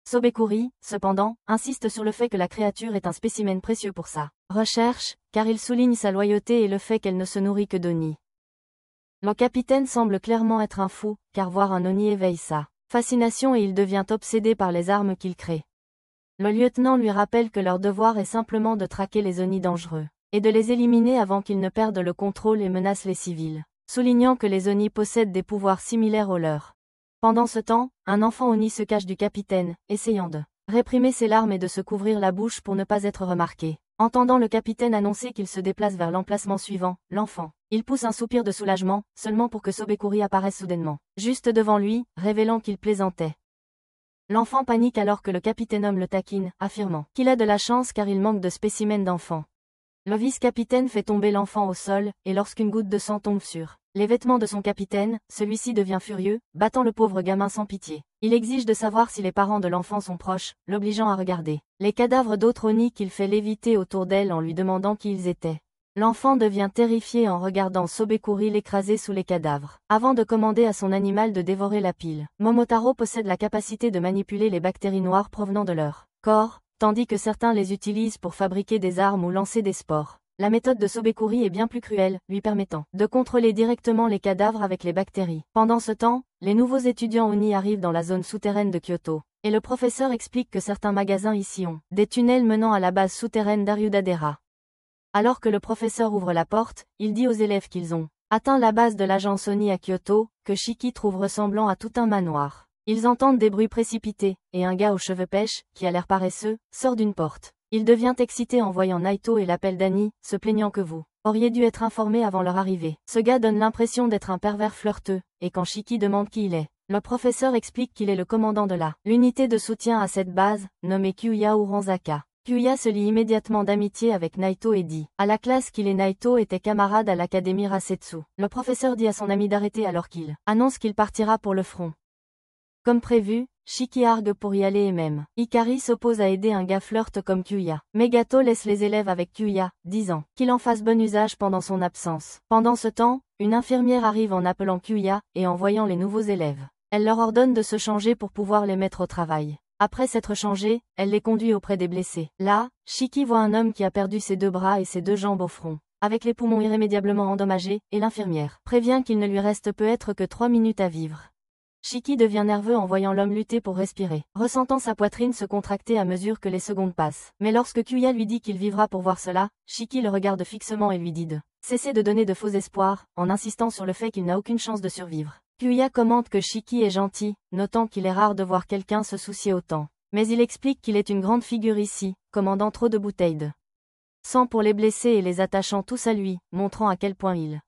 Sobekuri, cependant, insiste sur le fait que la créature est un spécimen précieux pour sa recherche, car il souligne sa loyauté et le fait qu'elle ne se nourrit que d'Oni. Le capitaine semble clairement être un fou, car voir un Oni éveille sa fascination et il devient obsédé par les armes qu'il crée. Le lieutenant lui rappelle que leur devoir est simplement de traquer les Oni dangereux, et de les éliminer avant qu'ils ne perdent le contrôle et menacent les civils, soulignant que les Oni possèdent des pouvoirs similaires aux leurs. Pendant ce temps, un enfant Oni se cache du capitaine, essayant de réprimer ses larmes et de se couvrir la bouche pour ne pas être remarqué. Entendant le capitaine annoncer qu'il se déplace vers l'emplacement suivant, l'enfant, il pousse un soupir de soulagement, seulement pour que Sobekuri apparaisse soudainement, juste devant lui, révélant qu'il plaisantait. L'enfant panique alors que le capitaine homme le taquine, affirmant qu'il a de la chance car il manque de spécimens d'enfants. Le vice-capitaine fait tomber l'enfant au sol, et lorsqu'une goutte de sang tombe sur les vêtements de son capitaine, celui-ci devient furieux, battant le pauvre gamin sans pitié. Il exige de savoir si les parents de l'enfant sont proches, l'obligeant à regarder les cadavres d'autres Oni qu'il fait léviter autour d'elle en lui demandant qui ils étaient. L'enfant devient terrifié en regardant Sobekuri l'écraser sous les cadavres, avant de commander à son animal de dévorer la pile. Momotaro possède la capacité de manipuler les bactéries noires provenant de leur corps, tandis que certains les utilisent pour fabriquer des armes ou lancer des spores. La méthode de Sobekuri est bien plus cruelle, lui permettant de contrôler directement les cadavres avec les bactéries. Pendant ce temps, les nouveaux étudiants Oni arrivent dans la zone souterraine de Kyoto, et le professeur explique que certains magasins ici ont des tunnels menant à la base souterraine d'Aryudadera. Alors que le professeur ouvre la porte, il dit aux élèves qu'ils ont atteint la base de l'agence Oni à Kyoto, que Shiki trouve ressemblant à tout un manoir. Ils entendent des bruits précipités, et un gars aux cheveux pêches, qui a l'air paresseux, sort d'une porte. Il devient excité en voyant Naito et l'appelle Dani, se plaignant que vous auriez dû être informé avant leur arrivée. Ce gars donne l'impression d'être un pervers flirteux, et quand Shiki demande qui il est, le professeur explique qu'il est le commandant de l'unité de soutien à cette base, nommée Kyuya Uranzaka. Kyuya se lie immédiatement d'amitié avec Naito et dit à la classe qu'il et Naito étaient camarades à l'académie Rasetsu. Le professeur dit à son ami d'arrêter alors qu'il annonce qu'il partira pour le front. Comme prévu, Shiki argue pour y aller et même Ikari s'oppose à aider un gars flirt comme Kyuya. Megato laisse les élèves avec Kyuya, disant qu'il en fasse bon usage pendant son absence. Pendant ce temps, une infirmière arrive en appelant Kyuya, et en voyant les nouveaux élèves. Elle leur ordonne de se changer pour pouvoir les mettre au travail. Après s'être changée, elle les conduit auprès des blessés. Là, Shiki voit un homme qui a perdu ses 2 bras et ses 2 jambes au front, avec les poumons irrémédiablement endommagés, et l'infirmière prévient qu'il ne lui reste peut-être que 3 minutes à vivre. Shiki devient nerveux en voyant l'homme lutter pour respirer, ressentant sa poitrine se contracter à mesure que les secondes passent. Mais lorsque Kyuya lui dit qu'il vivra pour voir cela, Shiki le regarde fixement et lui dit de cesser de donner de faux espoirs, en insistant sur le fait qu'il n'a aucune chance de survivre. Kyuya commente que Shiki est gentil, notant qu'il est rare de voir quelqu'un se soucier autant. Mais il explique qu'il est une grande figure ici, commandant trop de bouteilles de sang pour les blessés et les attachant tous à lui, montrant à quel point il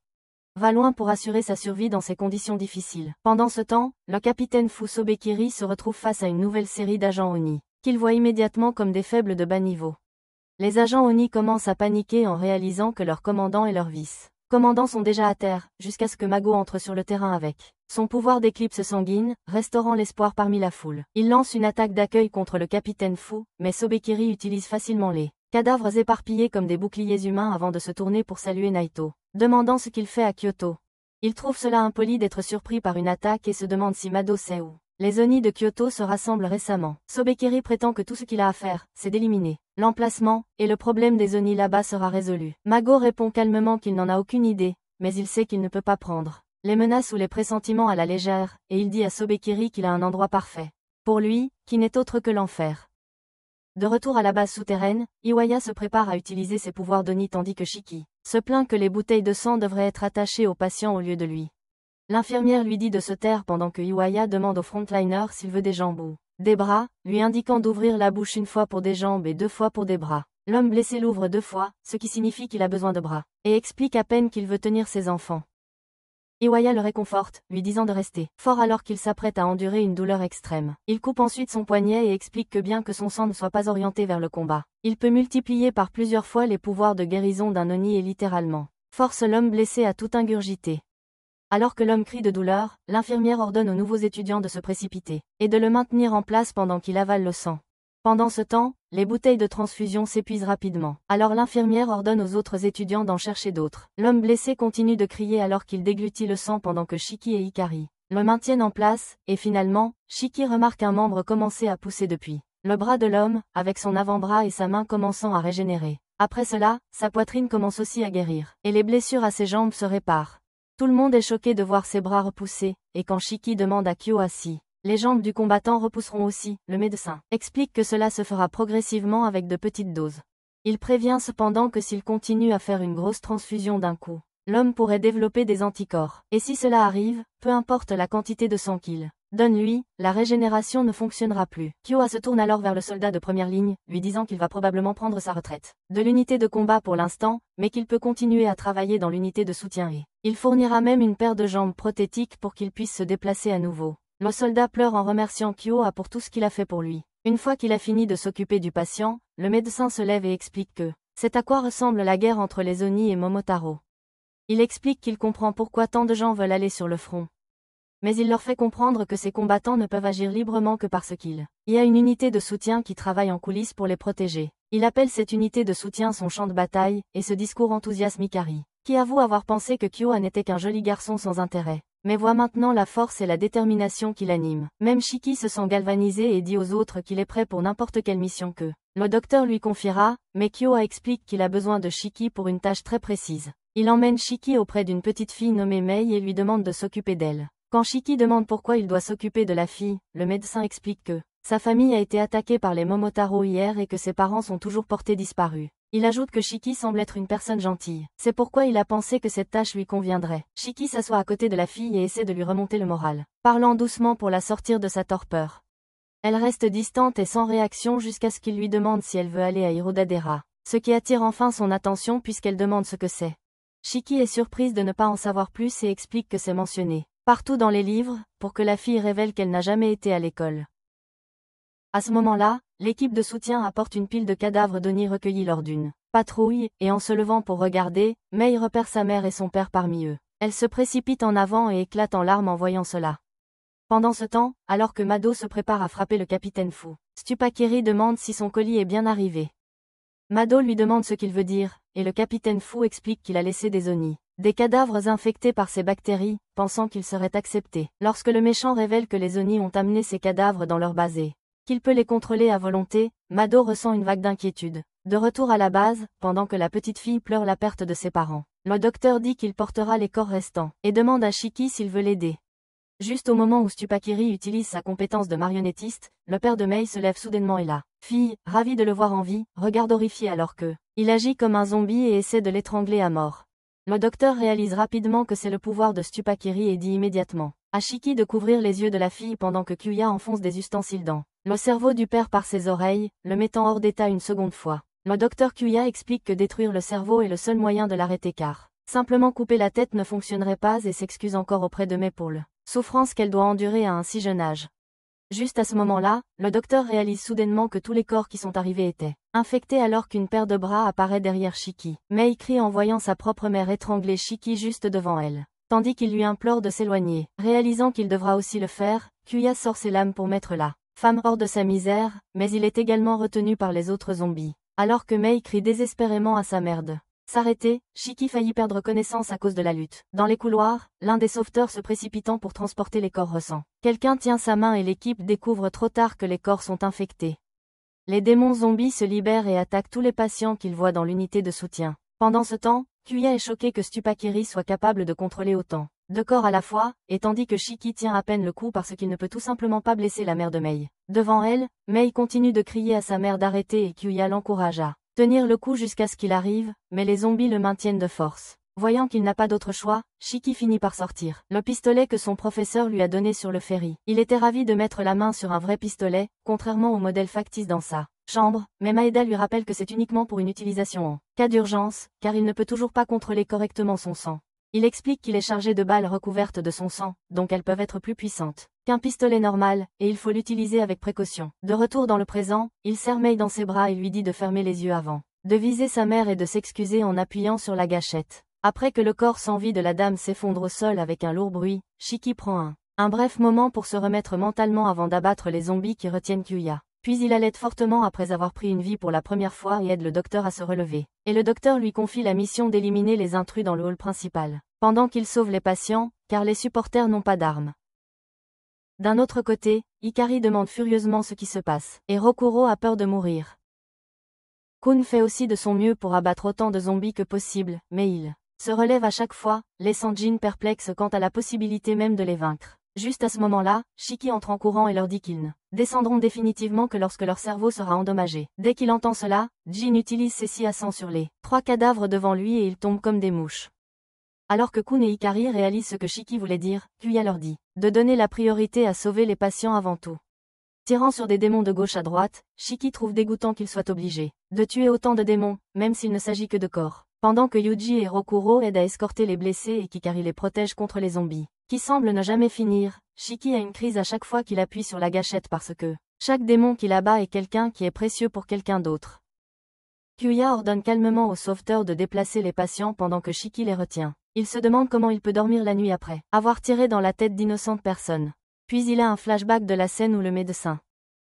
va loin pour assurer sa survie dans ces conditions difficiles. Pendant ce temps, le capitaine Fu Sobekiri se retrouve face à une nouvelle série d'agents Oni, qu'il voit immédiatement comme des faibles de bas niveau. Les agents Oni commencent à paniquer en réalisant que leur commandant et leur vice-commandant sont déjà à terre, jusqu'à ce que Mago entre sur le terrain avec son pouvoir d'éclipse sanguine, restaurant l'espoir parmi la foule. Il lance une attaque d'accueil contre le capitaine Fu, mais Sobekiri utilise facilement les cadavres éparpillés comme des boucliers humains avant de se tourner pour saluer Naito, demandant ce qu'il fait à Kyoto. Il trouve cela impoli d'être surpris par une attaque et se demande si Mado sait où les Oni de Kyoto se rassemblent récemment. Sobekiri prétend que tout ce qu'il a à faire, c'est d'éliminer l'emplacement, et le problème des Oni là-bas sera résolu. Mago répond calmement qu'il n'en a aucune idée, mais il sait qu'il ne peut pas prendre les menaces ou les pressentiments à la légère, et il dit à Sobekiri qu'il a un endroit parfait pour lui, qui n'est autre que l'enfer. De retour à la base souterraine, Iwaya se prépare à utiliser ses pouvoirs d'Oni tandis que Shiki se plaint que les bouteilles de sang devraient être attachées aux patients au lieu de lui. L'infirmière lui dit de se taire pendant que Iwaya demande au frontliner s'il veut des jambes ou des bras, lui indiquant d'ouvrir la bouche 1 fois pour des jambes et 2 fois pour des bras. L'homme blessé l'ouvre 2 fois, ce qui signifie qu'il a besoin de bras, et explique à peine qu'il veut tenir ses enfants. Iwaya le réconforte, lui disant de rester fort alors qu'il s'apprête à endurer une douleur extrême. Il coupe ensuite son poignet et explique que bien que son sang ne soit pas orienté vers le combat, il peut multiplier par plusieurs fois les pouvoirs de guérison d'un Oni et littéralement force l'homme blessé à tout ingurgiter. Alors que l'homme crie de douleur, l'infirmière ordonne aux nouveaux étudiants de se précipiter et de le maintenir en place pendant qu'il avale le sang. Pendant ce temps, les bouteilles de transfusion s'épuisent rapidement. Alors l'infirmière ordonne aux autres étudiants d'en chercher d'autres. L'homme blessé continue de crier alors qu'il déglutit le sang pendant que Shiki et Hikari le maintiennent en place, et finalement, Shiki remarque un membre commencer à pousser depuis le bras de l'homme, avec son avant-bras et sa main commençant à régénérer. Après cela, sa poitrine commence aussi à guérir, et les blessures à ses jambes se réparent. Tout le monde est choqué de voir ses bras repousser, et quand Shiki demande à Kyoa si les jambes du combattant repousseront aussi, le médecin explique que cela se fera progressivement avec de petites doses. Il prévient cependant que s'il continue à faire une grosse transfusion d'un coup, l'homme pourrait développer des anticorps. Et si cela arrive, peu importe la quantité de sang qu'il donne lui, la régénération ne fonctionnera plus. Kyoa se tourne alors vers le soldat de première ligne, lui disant qu'il va probablement prendre sa retraite de l'unité de combat pour l'instant, mais qu'il peut continuer à travailler dans l'unité de soutien et il fournira même une paire de jambes prothétiques pour qu'il puisse se déplacer à nouveau. Le soldat pleure en remerciant Kyoa pour tout ce qu'il a fait pour lui. Une fois qu'il a fini de s'occuper du patient, le médecin se lève et explique que c'est à quoi ressemble la guerre entre les Oni et Momotaro. Il explique qu'il comprend pourquoi tant de gens veulent aller sur le front. Mais il leur fait comprendre que ces combattants ne peuvent agir librement que parce qu'il y a une unité de soutien qui travaille en coulisses pour les protéger. Il appelle cette unité de soutien son champ de bataille, et ce discours enthousiasme Hikari, qui avoue avoir pensé que Kyoa n'était qu'un joli garçon sans intérêt, mais voit maintenant la force et la détermination qui l'animent. Même Shiki se sent galvanisé et dit aux autres qu'il est prêt pour n'importe quelle mission que le docteur lui confiera, mais Kyoa explique qu'il a besoin de Shiki pour une tâche très précise. Il emmène Shiki auprès d'une petite fille nommée Mei et lui demande de s'occuper d'elle. Quand Shiki demande pourquoi il doit s'occuper de la fille, le médecin explique que sa famille a été attaquée par les Momotaro hier et que ses parents sont toujours portés disparus. Il ajoute que Shiki semble être une personne gentille. C'est pourquoi il a pensé que cette tâche lui conviendrait. Shiki s'assoit à côté de la fille et essaie de lui remonter le moral, parlant doucement pour la sortir de sa torpeur. Elle reste distante et sans réaction jusqu'à ce qu'il lui demande si elle veut aller à Hirodadera, ce qui attire enfin son attention puisqu'elle demande ce que c'est. Shiki est surprise de ne pas en savoir plus et explique que c'est mentionné partout dans les livres, pour que la fille révèle qu'elle n'a jamais été à l'école. À ce moment-là, l'équipe de soutien apporte une pile de cadavres d'Oni recueillis lors d'une patrouille, et en se levant pour regarder, Mei repère sa mère et son père parmi eux. Elle se précipite en avant et éclate en larmes en voyant cela. Pendant ce temps, alors que Mado se prépare à frapper le capitaine Fu, Stupakiri demande si son colis est bien arrivé. Mado lui demande ce qu'il veut dire, et le capitaine Fu explique qu'il a laissé des Oni, des cadavres infectés par ces bactéries, pensant qu'ils seraient acceptés. Lorsque le méchant révèle que les Oni ont amené ces cadavres dans leur base et qu'il peut les contrôler à volonté, Mado ressent une vague d'inquiétude. De retour à la base, pendant que la petite fille pleure la perte de ses parents, le docteur dit qu'il portera les corps restants, et demande à Shiki s'il veut l'aider. Juste au moment où Stupakiri utilise sa compétence de marionnettiste, le père de Mei se lève soudainement et la fille, ravie de le voir en vie, regarde horrifiée alors que il agit comme un zombie et essaie de l'étrangler à mort. Le docteur réalise rapidement que c'est le pouvoir de Stupakiri et dit immédiatement à Shiki de couvrir les yeux de la fille pendant que Kyuya enfonce des ustensiles dans le cerveau du père par ses oreilles, le mettant hors d'état une seconde fois. Le docteur Kyuya explique que détruire le cerveau est le seul moyen de l'arrêter car simplement couper la tête ne fonctionnerait pas et s'excuse encore auprès de Mei pour le souffrance qu'elle doit endurer à un si jeune âge. Juste à ce moment-là, le docteur réalise soudainement que tous les corps qui sont arrivés étaient infectés alors qu'une paire de bras apparaît derrière Shiki. Mei crie en voyant sa propre mère étrangler Shiki juste devant elle, tandis qu'il lui implore de s'éloigner. Réalisant qu'il devra aussi le faire, Kyuya sort ses lames pour mettre la femme hors de sa misère, mais il est également retenu par les autres zombies. Alors que Mei crie désespérément à sa mère de s'arrêter, Shiki faillit perdre connaissance à cause de la lutte. Dans les couloirs, l'un des sauveteurs se précipitant pour transporter les corps ressent. Quelqu'un tient sa main et l'équipe découvre trop tard que les corps sont infectés. Les démons zombies se libèrent et attaquent tous les patients qu'ils voient dans l'unité de soutien. Pendant ce temps, Kyuya est choqué que Stupakiri soit capable de contrôler autant de corps à la fois, et tandis que Shiki tient à peine le coup parce qu'il ne peut tout simplement pas blesser la mère de Mei. Devant elle, Mei continue de crier à sa mère d'arrêter et Kyuya l'encourage à tenir le coup jusqu'à ce qu'il arrive, mais les zombies le maintiennent de force. Voyant qu'il n'a pas d'autre choix, Shiki finit par sortir le pistolet que son professeur lui a donné sur le ferry. Il était ravi de mettre la main sur un vrai pistolet, contrairement au modèle factice dans sa chambre, mais Maeda lui rappelle que c'est uniquement pour une utilisation en cas d'urgence, car il ne peut toujours pas contrôler correctement son sang. Il explique qu'il est chargé de balles recouvertes de son sang, donc elles peuvent être plus puissantes qu'un pistolet normal, et il faut l'utiliser avec précaution. De retour dans le présent, il serre Mei dans ses bras et lui dit de fermer les yeux avant de viser sa mère et de s'excuser en appuyant sur la gâchette. Après que le corps sans vie de la dame s'effondre au sol avec un lourd bruit, Shiki prend un bref moment pour se remettre mentalement avant d'abattre les zombies qui retiennent Kyuya. Puis il allait fortement après avoir pris une vie pour la première fois et aide le docteur à se relever. Et le docteur lui confie la mission d'éliminer les intrus dans le hall principal, pendant qu'il sauve les patients, car les supporters n'ont pas d'armes. D'un autre côté, Hikari demande furieusement ce qui se passe, et Rokuro a peur de mourir. Kun fait aussi de son mieux pour abattre autant de zombies que possible, mais il se relève à chaque fois, laissant Jin perplexe quant à la possibilité même de les vaincre. Juste à ce moment-là, Shiki entre en courant et leur dit qu'ils ne descendront définitivement que lorsque leur cerveau sera endommagé. Dès qu'il entend cela, Jin utilise ses scies à sang sur les 3 cadavres devant lui et ils tombent comme des mouches. Alors que Kun et Hikari réalisent ce que Shiki voulait dire, Kuya leur dit de donner la priorité à sauver les patients avant tout. Tirant sur des démons de gauche à droite, Shiki trouve dégoûtant qu'il soit obligé de tuer autant de démons, même s'il ne s'agit que de corps. Pendant que Yuji et Rokuro aident à escorter les blessés et qu'Hikari les protège contre les zombies, qui semblent ne jamais finir, Shiki a une crise à chaque fois qu'il appuie sur la gâchette parce que chaque démon qu'il abat est quelqu'un qui est précieux pour quelqu'un d'autre. Kuya ordonne calmement au sauveteur de déplacer les patients pendant que Shiki les retient. Il se demande comment il peut dormir la nuit après avoir tiré dans la tête d'innocentes personnes. Puis il a un flashback de la scène où le médecin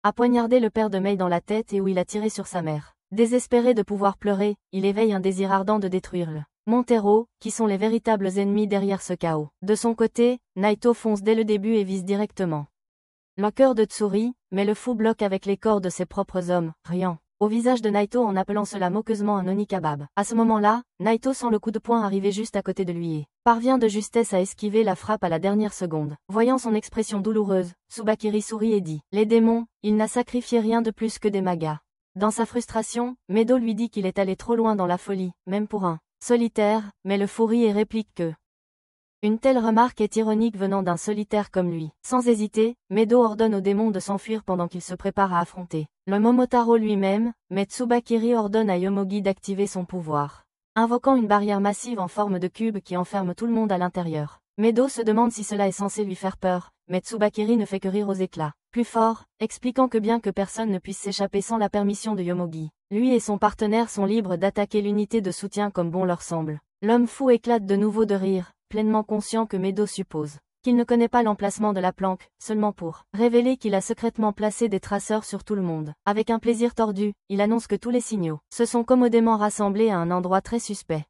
a poignardé le père de Mei dans la tête et où il a tiré sur sa mère. Désespéré de pouvoir pleurer, il éveille un désir ardent de détruire le Montero, qui sont les véritables ennemis derrière ce chaos. De son côté, Naito fonce dès le début et vise directement le cœur de Tsuri, mais le fou bloque avec les corps de ses propres hommes, riant au visage de Naito en appelant cela moqueusement un Oni-Kebab. À ce moment-là, Naito sent le coup de poing arriver juste à côté de lui et parvient de justesse à esquiver la frappe à la dernière seconde. Voyant son expression douloureuse, Tsubakiri sourit et dit « Les démons, il n'a sacrifié rien de plus que des magas. » Dans sa frustration, Medo lui dit qu'il est allé trop loin dans la folie, même pour un solitaire, mais le fou rit et réplique que une telle remarque est ironique venant d'un solitaire comme lui. Sans hésiter, Medo ordonne au démon de s'enfuir pendant qu'il se prépare à affronter le Momotaro lui-même, mais Tsubakiri ordonne à Yomogi d'activer son pouvoir, invoquant une barrière massive en forme de cube qui enferme tout le monde à l'intérieur. Medo se demande si cela est censé lui faire peur, mais Tsubakiri ne fait que rire aux éclats. Plus fort, expliquant que bien que personne ne puisse s'échapper sans la permission de Yomogi, lui et son partenaire sont libres d'attaquer l'unité de soutien comme bon leur semble. L'homme fou éclate de nouveau de rire, pleinement conscient que Medo suppose qu'il ne connaît pas l'emplacement de la planque, seulement pour révéler qu'il a secrètement placé des traceurs sur tout le monde. Avec un plaisir tordu, il annonce que tous les signaux se sont commodément rassemblés à un endroit très suspect.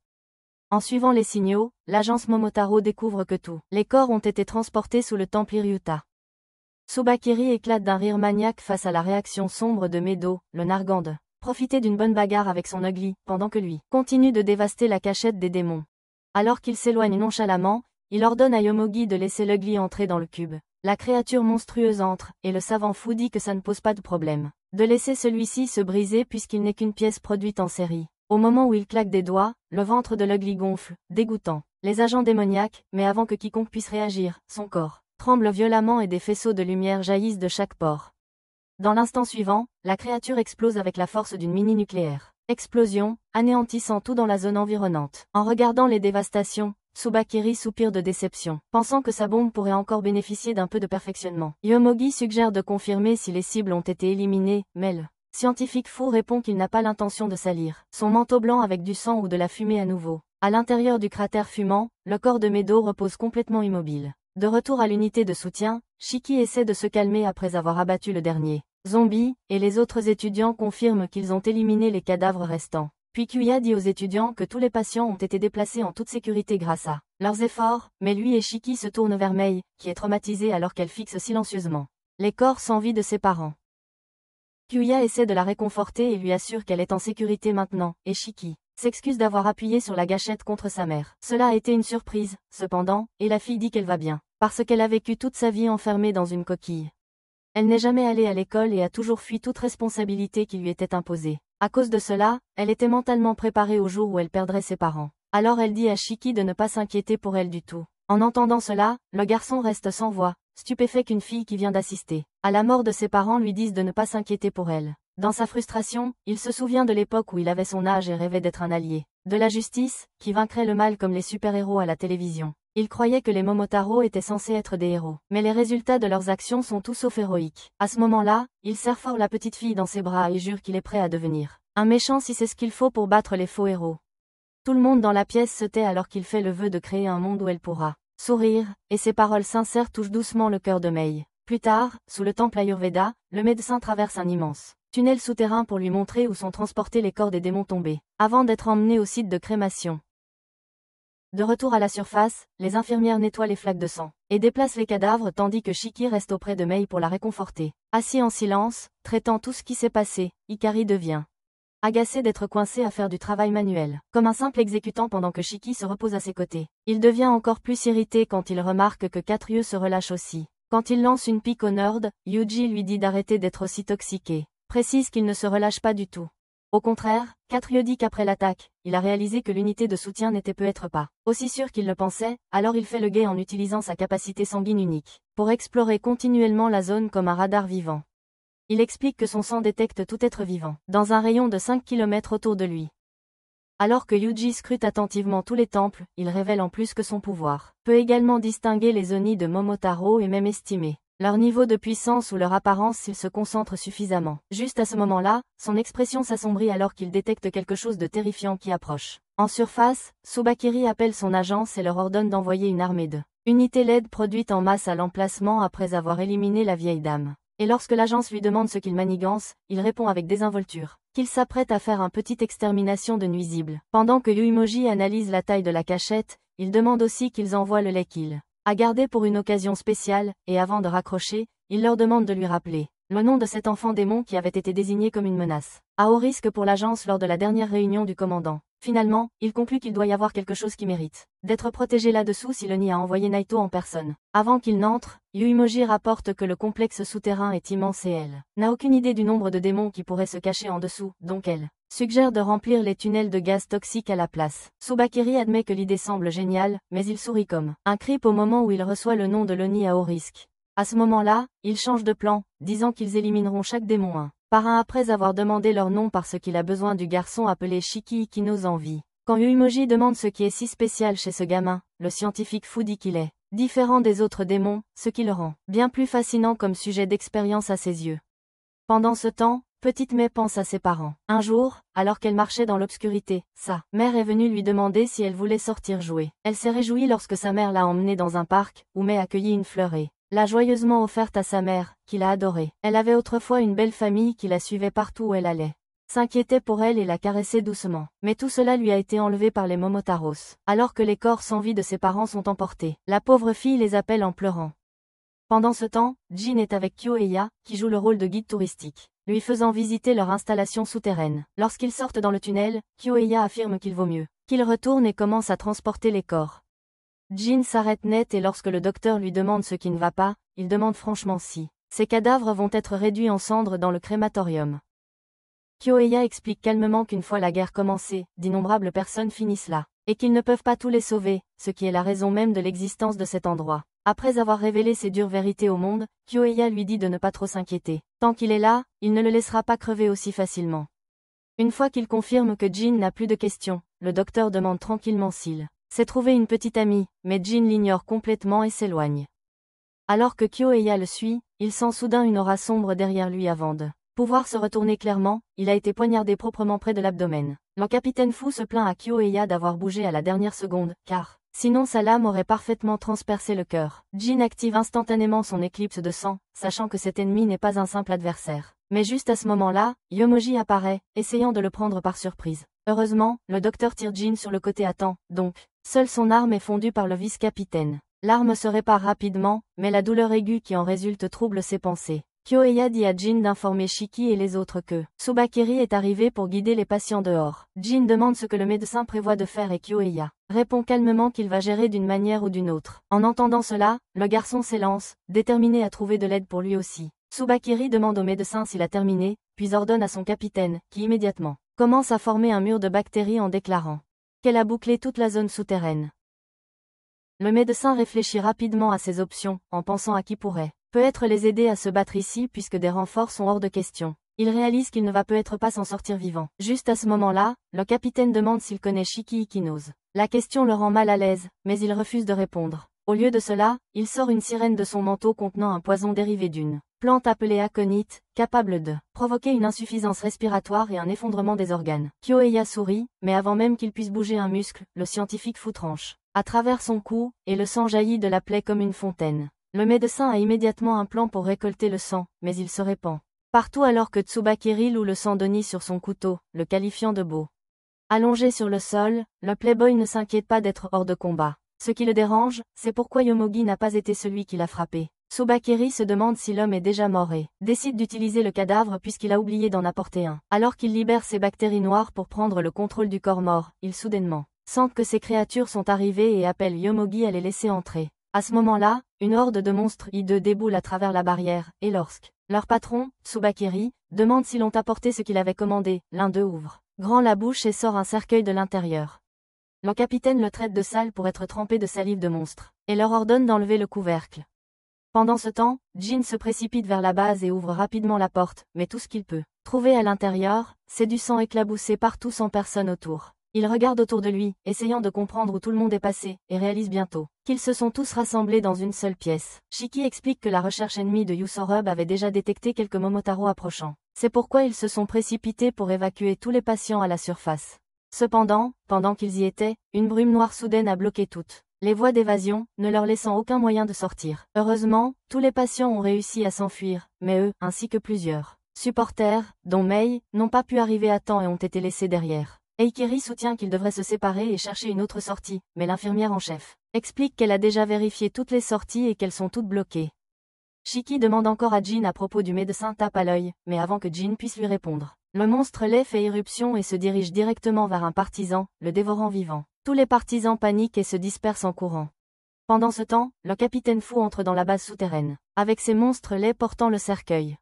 En suivant les signaux, l'agence Momotaro découvre que tous les corps ont été transportés sous le temple Iryuta. Tsubakiri éclate d'un rire maniaque face à la réaction sombre de Medo, le narguant de profiter d'une bonne bagarre avec son ugly, pendant que lui continue de dévaster la cachette des démons. Alors qu'il s'éloigne nonchalamment, il ordonne à Yomogi de laisser l'ugly entrer dans le cube. La créature monstrueuse entre, et le savant fou dit que ça ne pose pas de problème de laisser celui-ci se briser puisqu'il n'est qu'une pièce produite en série. Au moment où il claque des doigts, le ventre de l'ugly gonfle, dégoûtant les agents démoniaques, mais avant que quiconque puisse réagir, son corps tremble violemment et des faisceaux de lumière jaillissent de chaque pore. Dans l'instant suivant, la créature explose avec la force d'une mini-nucléaire explosion, anéantissant tout dans la zone environnante. En regardant les dévastations, Tsubakiri soupire de déception, pensant que sa bombe pourrait encore bénéficier d'un peu de perfectionnement. Yomogi suggère de confirmer si les cibles ont été éliminées, mais le scientifique fou répond qu'il n'a pas l'intention de salir son manteau blanc avec du sang ou de la fumée à nouveau. À l'intérieur du cratère fumant, le corps de Medo repose complètement immobile. De retour à l'unité de soutien, Shiki essaie de se calmer après avoir abattu le dernier zombie, et les autres étudiants confirment qu'ils ont éliminé les cadavres restants. Puis Kuya dit aux étudiants que tous les patients ont été déplacés en toute sécurité grâce à leurs efforts, mais lui et Shiki se tournent vers Mei, qui est traumatisée alors qu'elle fixe silencieusement les corps sans vie de ses parents. Kuya essaie de la réconforter et lui assure qu'elle est en sécurité maintenant, et Shiki s'excuse d'avoir appuyé sur la gâchette contre sa mère. Cela a été une surprise, cependant, et la fille dit qu'elle va bien, parce qu'elle a vécu toute sa vie enfermée dans une coquille. Elle n'est jamais allée à l'école et a toujours fui toute responsabilité qui lui était imposée. À cause de cela, elle était mentalement préparée au jour où elle perdrait ses parents. Alors elle dit à Shiki de ne pas s'inquiéter pour elle du tout. En entendant cela, le garçon reste sans voix, stupéfait qu'une fille qui vient d'assister à la mort de ses parents lui dise de ne pas s'inquiéter pour elle. Dans sa frustration, il se souvient de l'époque où il avait son âge et rêvait d'être un allié de la justice, qui vaincrait le mal comme les super-héros à la télévision. Il croyait que les Momotaro étaient censés être des héros, mais les résultats de leurs actions sont tout sauf héroïques. À ce moment-là, il serre fort la petite fille dans ses bras et jure qu'il est prêt à devenir un méchant si c'est ce qu'il faut pour battre les faux héros. Tout le monde dans la pièce se tait alors qu'il fait le vœu de créer un monde où elle pourra sourire, et ses paroles sincères touchent doucement le cœur de Mei. Plus tard, sous le temple Ayurveda, le médecin traverse un immense tunnel souterrain pour lui montrer où sont transportés les corps des démons tombés, avant d'être emmenés au site de crémation. De retour à la surface, les infirmières nettoient les flaques de sang et déplacent les cadavres tandis que Shiki reste auprès de Mei pour la réconforter. Assis en silence, traitant tout ce qui s'est passé, Hikari devient agacé d'être coincé à faire du travail manuel, comme un simple exécutant pendant que Shiki se repose à ses côtés. Il devient encore plus irrité quand il remarque que Katryu se relâche aussi. Quand il lance une pique au nerd, Yuji lui dit d'arrêter d'être aussi toxiqué. Précise qu'il ne se relâche pas du tout. Au contraire, Katryu dit qu'après l'attaque, il a réalisé que l'unité de soutien n'était peut-être pas aussi sûre qu'il le pensait, alors il fait le guet en utilisant sa capacité sanguine unique pour explorer continuellement la zone comme un radar vivant. Il explique que son sang détecte tout être vivant dans un rayon de 5 km autour de lui. Alors que Yuji scrute attentivement tous les temples, il révèle en plus que son pouvoir peut également distinguer les Oni de Momotaro et même estimer leur niveau de puissance ou leur apparence s'ils se concentrent suffisamment. Juste à ce moment-là, son expression s'assombrit alors qu'il détecte quelque chose de terrifiant qui approche. En surface, Tsubakiri appelle son agence et leur ordonne d'envoyer une armée de unités LED produites en masse à l'emplacement après avoir éliminé la vieille dame. Et lorsque l'agence lui demande ce qu'il manigance, il répond avec désinvolture qu'il s'apprête à faire une petite extermination de nuisibles. Pendant que Yuimoji analyse la taille de la cachette, il demande aussi qu'ils envoient le lait qu'il a gardé pour une occasion spéciale, et avant de raccrocher, il leur demande de lui rappeler le nom de cet enfant démon qui avait été désigné comme une menace à haut risque pour l'agence lors de la dernière réunion du commandant. Finalement, il conclut qu'il doit y avoir quelque chose qui mérite d'être protégé là-dessous si l'Oni a envoyé Naito en personne. Avant qu'il n'entre, Yuimoji rapporte que le complexe souterrain est immense et elle n'a aucune idée du nombre de démons qui pourraient se cacher en dessous, donc elle suggère de remplir les tunnels de gaz toxique à la place. Tsubakiri admet que l'idée semble géniale, mais il sourit comme un creep au moment où il reçoit le nom de l'Oni à haut risque. À ce moment-là, il change de plan, disant qu'ils élimineront chaque démon un par un après avoir demandé leur nom parce qu'il a besoin du garçon appelé Shiki Ikinos en vie. Quand Yuimoji demande ce qui est si spécial chez ce gamin, le scientifique fou dit qu'il est différent des autres démons, ce qui le rend bien plus fascinant comme sujet d'expérience à ses yeux. Pendant ce temps, Petite Mai pense à ses parents. Un jour, alors qu'elle marchait dans l'obscurité, sa mère est venue lui demander si elle voulait sortir jouer. Elle s'est réjouie lorsque sa mère l'a emmenée dans un parc, où Mai accueillit une fleur et l'a joyeusement offerte à sa mère, qui l'a adorée. Elle avait autrefois une belle famille qui la suivait partout où elle allait. S'inquiétait pour elle et la caressait doucement. Mais tout cela lui a été enlevé par les Momotaros. Alors que les corps sans vie de ses parents sont emportés, la pauvre fille les appelle en pleurant. Pendant ce temps, Jin est avec Kyoeya, qui joue le rôle de guide touristique, lui faisant visiter leur installation souterraine. Lorsqu'ils sortent dans le tunnel, Kyoeya affirme qu'il vaut mieux qu'il retourne et commence à transporter les corps. Jin s'arrête net et lorsque le docteur lui demande ce qui ne va pas, il demande franchement si ces cadavres vont être réduits en cendres dans le crématorium. Kyoeya explique calmement qu'une fois la guerre commencée, d'innombrables personnes finissent là, et qu'ils ne peuvent pas tous les sauver, ce qui est la raison même de l'existence de cet endroit. Après avoir révélé ces dures vérités au monde, Kyoeya lui dit de ne pas trop s'inquiéter. Tant qu'il est là, il ne le laissera pas crever aussi facilement. Une fois qu'il confirme que Jin n'a plus de questions, le docteur demande tranquillement s'il s'est trouvé une petite amie, mais Jin l'ignore complètement et s'éloigne. Alors que Kyoeya le suit, il sent soudain une aura sombre derrière lui avant de pouvoir se retourner clairement, il a été poignardé proprement près de l'abdomen. Le capitaine Fu se plaint à Kyoeya d'avoir bougé à la dernière seconde, car sinon sa lame aurait parfaitement transpercé le cœur. Jin active instantanément son éclipse de sang, sachant que cet ennemi n'est pas un simple adversaire. Mais juste à ce moment-là, Yomoji apparaît, essayant de le prendre par surprise. Heureusement, le docteur tire Jin sur le côté à temps, donc seule son arme est fondue par le vice-capitaine. L'arme se répare rapidement, mais la douleur aiguë qui en résulte trouble ses pensées. Kyoeya dit à Jin d'informer Shiki et les autres que Tsubakiri est arrivé pour guider les patients dehors. Jin demande ce que le médecin prévoit de faire et Kyoeya répond calmement qu'il va gérer d'une manière ou d'une autre. En entendant cela, le garçon s'élance, déterminé à trouver de l'aide pour lui aussi. Tsubakiri demande au médecin s'il a terminé, puis ordonne à son capitaine, qui immédiatement commence à former un mur de bactéries en déclarant qu'elle a bouclé toute la zone souterraine. Le médecin réfléchit rapidement à ses options, en pensant à qui pourrait peut-être les aider à se battre ici puisque des renforts sont hors de question. Il réalise qu'il ne va peut-être pas s'en sortir vivant. Juste à ce moment-là, le capitaine demande s'il connaît Shiki Ikinos. La question le rend mal à l'aise, mais il refuse de répondre. Au lieu de cela, il sort une sirène de son manteau contenant un poison dérivé d'une plante appelée aconite, capable de provoquer une insuffisance respiratoire et un effondrement des organes. Kyoeya sourit, mais avant même qu'il puisse bouger un muscle, le scientifique Fu tranche à travers son cou, et le sang jaillit de la plaie comme une fontaine. Le médecin a immédiatement un plan pour récolter le sang, mais il se répand partout alors que Tsubakiri loue le sang d'Oni sur son couteau, le qualifiant de beau. Allongé sur le sol, le playboy ne s'inquiète pas d'être hors de combat. Ce qui le dérange, c'est pourquoi Yomogi n'a pas été celui qui l'a frappé. Tsubakiri se demande si l'homme est déjà mort et décide d'utiliser le cadavre puisqu'il a oublié d'en apporter un. Alors qu'il libère ses bactéries noires pour prendre le contrôle du corps mort, il soudainement sent que ces créatures sont arrivées et appelle Yomogi à les laisser entrer. À ce moment-là, une horde de monstres hideux déboule à travers la barrière, et lorsque leur patron, Tsubakiri, demande s'ils ont apporté ce qu'il avait commandé, l'un d'eux ouvre grand la bouche et sort un cercueil de l'intérieur. Le capitaine le traite de sale pour être trempé de salive de monstre, et leur ordonne d'enlever le couvercle. Pendant ce temps, Jin se précipite vers la base et ouvre rapidement la porte, mais tout ce qu'il peut trouver à l'intérieur, c'est du sang éclaboussé partout sans personne autour. Il regarde autour de lui, essayant de comprendre où tout le monde est passé, et réalise bientôt qu'ils se sont tous rassemblés dans une seule pièce. Shiki explique que la recherche ennemie de Yusorub avait déjà détecté quelques Momotaro approchant. C'est pourquoi ils se sont précipités pour évacuer tous les patients à la surface. Cependant, pendant qu'ils y étaient, une brume noire soudaine a bloqué toutes les voies d'évasion, ne leur laissant aucun moyen de sortir. Heureusement, tous les patients ont réussi à s'enfuir, mais eux, ainsi que plusieurs supporters, dont Mei, n'ont pas pu arriver à temps et ont été laissés derrière. Eikiri soutient qu'ils devraient se séparer et chercher une autre sortie, mais l'infirmière en chef explique qu'elle a déjà vérifié toutes les sorties et qu'elles sont toutes bloquées. Shiki demande encore à Jin à propos du médecin tape à l'œil, mais avant que Jin puisse lui répondre, le monstre lait fait irruption et se dirige directement vers un partisan, le dévorant vivant. Tous les partisans paniquent et se dispersent en courant. Pendant ce temps, le capitaine Fou entre dans la base souterraine, avec ses monstres laids portant le cercueil.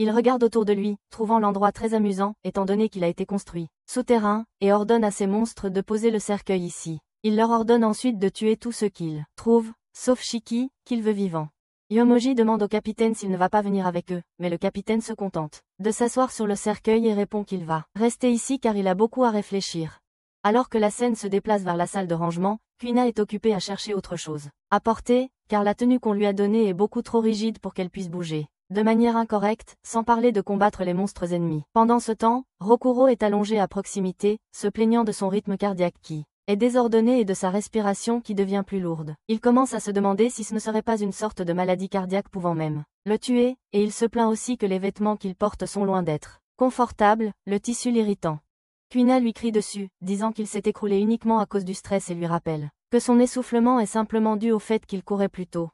Il regarde autour de lui, trouvant l'endroit très amusant, étant donné qu'il a été construit souterrain, et ordonne à ses monstres de poser le cercueil ici. Il leur ordonne ensuite de tuer tous ceux qu'ils trouvent, sauf Shiki, qu'il veut vivant. Yomogi demande au capitaine s'il ne va pas venir avec eux, mais le capitaine se contente de s'asseoir sur le cercueil et répond qu'il va rester ici car il a beaucoup à réfléchir. Alors que la scène se déplace vers la salle de rangement, Kuina est occupée à chercher autre chose à porter, car la tenue qu'on lui a donnée est beaucoup trop rigide pour qu'elle puisse bouger de manière incorrecte, sans parler de combattre les monstres ennemis. Pendant ce temps, Rokuro est allongé à proximité, se plaignant de son rythme cardiaque qui est désordonné et de sa respiration qui devient plus lourde. Il commence à se demander si ce ne serait pas une sorte de maladie cardiaque pouvant même le tuer, et il se plaint aussi que les vêtements qu'il porte sont loin d'être confortables, le tissu l'irritant. Kuina lui crie dessus, disant qu'il s'est écroulé uniquement à cause du stress et lui rappelle que son essoufflement est simplement dû au fait qu'il courait plus tôt.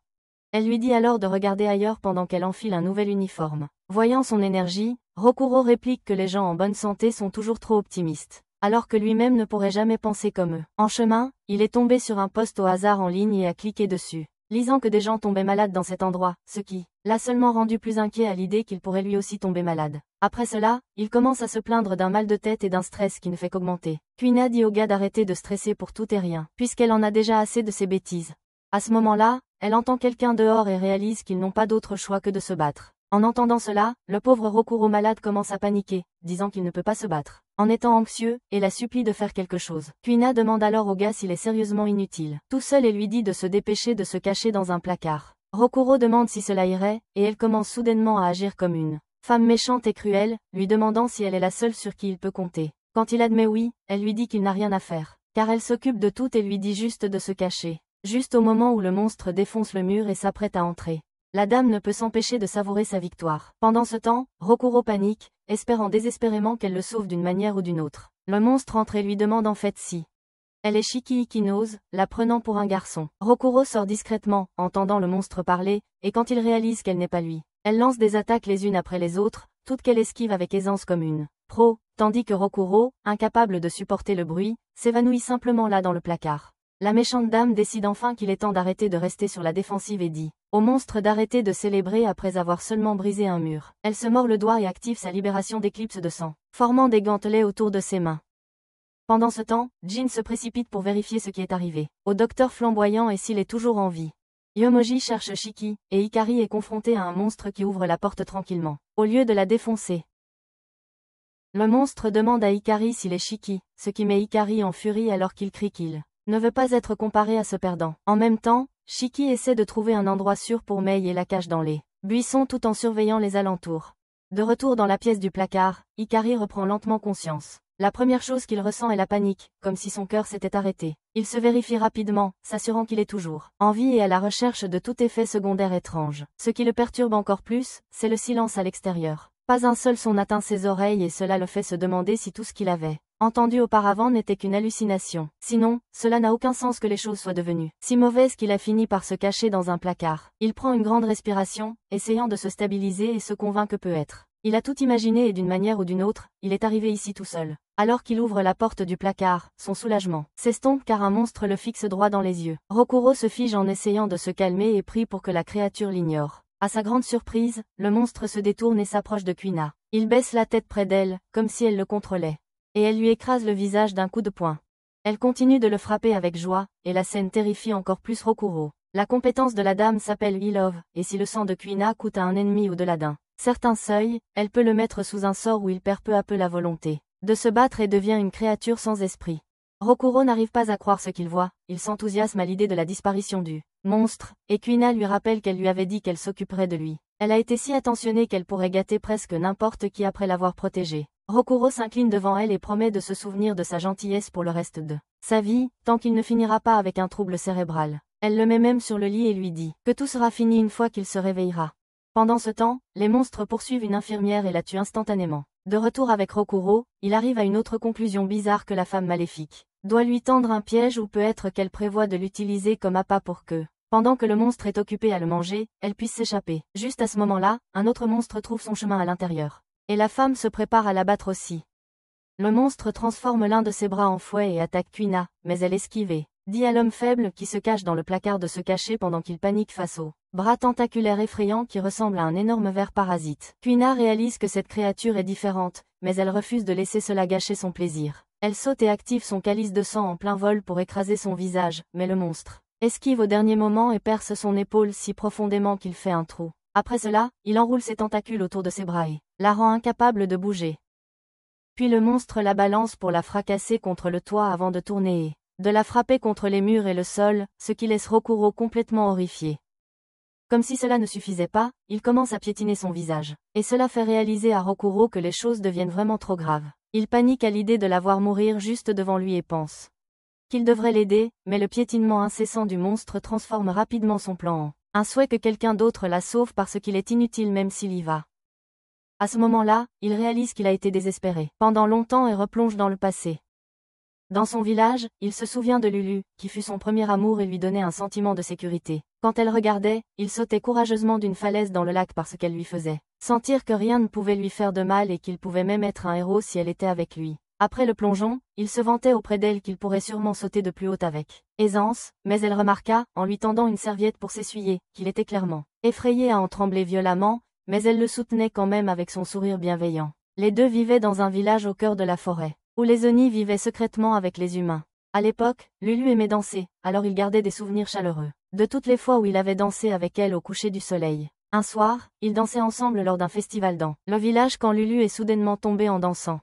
Elle lui dit alors de regarder ailleurs pendant qu'elle enfile un nouvel uniforme. Voyant son énergie, Rokuro réplique que les gens en bonne santé sont toujours trop optimistes, alors que lui-même ne pourrait jamais penser comme eux. En chemin, il est tombé sur un post au hasard en ligne et a cliqué dessus, lisant que des gens tombaient malades dans cet endroit, ce qui l'a seulement rendu plus inquiet à l'idée qu'il pourrait lui aussi tomber malade. Après cela, il commence à se plaindre d'un mal de tête et d'un stress qui ne fait qu'augmenter. Kuina dit au gars d'arrêter de stresser pour tout et rien, puisqu'elle en a déjà assez de ses bêtises. À ce moment-là, elle entend quelqu'un dehors et réalise qu'ils n'ont pas d'autre choix que de se battre. En entendant cela, le pauvre Rokuro malade commence à paniquer, disant qu'il ne peut pas se battre. En étant anxieux, et la supplie de faire quelque chose. Kuina demande alors au gars s'il est sérieusement inutile, tout seul et lui dit de se dépêcher de se cacher dans un placard. Rokuro demande si cela irait, et elle commence soudainement à agir comme une femme méchante et cruelle, lui demandant si elle est la seule sur qui il peut compter. Quand il admet oui, elle lui dit qu'il n'a rien à faire, car elle s'occupe de tout et lui dit juste de se cacher. Juste au moment où le monstre défonce le mur et s'apprête à entrer. La dame ne peut s'empêcher de savourer sa victoire. Pendant ce temps, Rokuro panique, espérant désespérément qu'elle le sauve d'une manière ou d'une autre. Le monstre entre et lui demande en fait si elle est Shiki Ikinose, la prenant pour un garçon. Rokuro sort discrètement, entendant le monstre parler, et quand il réalise qu'elle n'est pas lui, elle lance des attaques les unes après les autres, toutes qu'elle esquive avec aisance comme une pro, tandis que Rokuro, incapable de supporter le bruit, s'évanouit simplement là dans le placard. La méchante dame décide enfin qu'il est temps d'arrêter de rester sur la défensive et dit au monstre d'arrêter de célébrer après avoir seulement brisé un mur. Elle se mord le doigt et active sa libération d'éclipses de sang, formant des gantelets autour de ses mains. Pendant ce temps, Jin se précipite pour vérifier ce qui est arrivé au docteur flamboyant et s'il est toujours en vie. Yomogi cherche Shiki, et Hikari est confronté à un monstre qui ouvre la porte tranquillement, au lieu de la défoncer. Le monstre demande à Hikari s'il est Shiki, ce qui met Hikari en furie alors qu'il crie qu'il ne veut pas être comparé à ce perdant. En même temps, Shiki essaie de trouver un endroit sûr pour Mei et la cache dans les buissons tout en surveillant les alentours. De retour dans la pièce du placard, Hikari reprend lentement conscience La première chose qu'il ressent est la panique, comme si son cœur s'était arrêté. Il se vérifie rapidement, s'assurant qu'il est toujours en vie et à la recherche de tout effet secondaire étrange. Ce qui le perturbe encore plus, c'est le silence à l'extérieur. Pas un seul son n'atteint ses oreilles et cela le fait se demander si tout ce qu'il avait entendu auparavant n'était qu'une hallucination. Sinon, cela n'a aucun sens que les choses soient devenues si mauvaises qu'il a fini par se cacher dans un placard. Il prend une grande respiration, essayant de se stabiliser et se convainc que peut-être. Il a tout imaginé et d'une manière ou d'une autre, il est arrivé ici tout seul. Alors qu'il ouvre la porte du placard, son soulagement s'estompe car un monstre le fixe droit dans les yeux. Rokuro se fige en essayant de se calmer et prie pour que la créature l'ignore. À sa grande surprise, le monstre se détourne et s'approche de Kuina. Il baisse la tête près d'elle, comme si elle le contrôlait. Et elle lui écrase le visage d'un coup de poing. Elle continue de le frapper avec joie, et la scène terrifie encore plus Rokuro. La compétence de la dame s'appelle Ilove, et si le sang de Kuina coûte à un ennemi au-delà d'un certain seuil, elle peut le mettre sous un sort où il perd peu à peu la volonté de se battre et devient une créature sans esprit. Rokuro n'arrive pas à croire ce qu'il voit, il s'enthousiasme à l'idée de la disparition du monstre, et Kuina lui rappelle qu'elle lui avait dit qu'elle s'occuperait de lui. Elle a été si attentionnée qu'elle pourrait gâter presque n'importe qui après l'avoir protégé. Rokuro s'incline devant elle et promet de se souvenir de sa gentillesse pour le reste de sa vie, tant qu'il ne finira pas avec un trouble cérébral. Elle le met même sur le lit et lui dit que tout sera fini une fois qu'il se réveillera. Pendant ce temps, les monstres poursuivent une infirmière et la tuent instantanément. De retour avec Rokuro, il arrive à une autre conclusion bizarre que la femme maléfique doit lui tendre un piège ou peut-être qu'elle prévoit de l'utiliser comme appât pour que, pendant que le monstre est occupé à le manger, elle puisse s'échapper. Juste à ce moment-là, un autre monstre trouve son chemin à l'intérieur. Et la femme se prépare à l'abattre aussi. Le monstre transforme l'un de ses bras en fouet et attaque Kuina, mais elle esquive. Dit à l'homme faible qui se cache dans le placard de se cacher pendant qu'il panique face au bras tentaculaire effrayant qui ressemble à un énorme ver parasite. Kuina réalise que cette créature est différente, mais elle refuse de laisser cela gâcher son plaisir. Elle saute et active son calice de sang en plein vol pour écraser son visage, mais le monstre esquive au dernier moment et perce son épaule si profondément qu'il fait un trou. Après cela, il enroule ses tentacules autour de ses bras et la rend incapable de bouger. Puis le monstre la balance pour la fracasser contre le toit avant de tourner et de la frapper contre les murs et le sol, ce qui laisse Rokuro complètement horrifié. Comme si cela ne suffisait pas, il commence à piétiner son visage. Et cela fait réaliser à Rokuro que les choses deviennent vraiment trop graves. Il panique à l'idée de la voir mourir juste devant lui et pense qu'il devrait l'aider, mais le piétinement incessant du monstre transforme rapidement son plan en un souhait que quelqu'un d'autre la sauve parce qu'il est inutile même s'il y va. À ce moment-là, il réalise qu'il a été désespéré pendant longtemps et replonge dans le passé. Dans son village, il se souvient de Lulu, qui fut son premier amour et lui donnait un sentiment de sécurité. Quand elle regardait, il sautait courageusement d'une falaise dans le lac parce qu'elle lui faisait sentir que rien ne pouvait lui faire de mal et qu'il pouvait même être un héros si elle était avec lui. Après le plongeon, il se vantait auprès d'elle qu'il pourrait sûrement sauter de plus haut avec aisance, mais elle remarqua, en lui tendant une serviette pour s'essuyer, qu'il était clairement effrayé à en trembler violemment, mais elle le soutenait quand même avec son sourire bienveillant. Les deux vivaient dans un village au cœur de la forêt, où les Oni vivaient secrètement avec les humains. À l'époque, Lulu aimait danser, alors il gardait des souvenirs chaleureux de toutes les fois où il avait dansé avec elle au coucher du soleil. Un soir, ils dansaient ensemble lors d'un festival dans le village quand Lulu est soudainement tombée en dansant.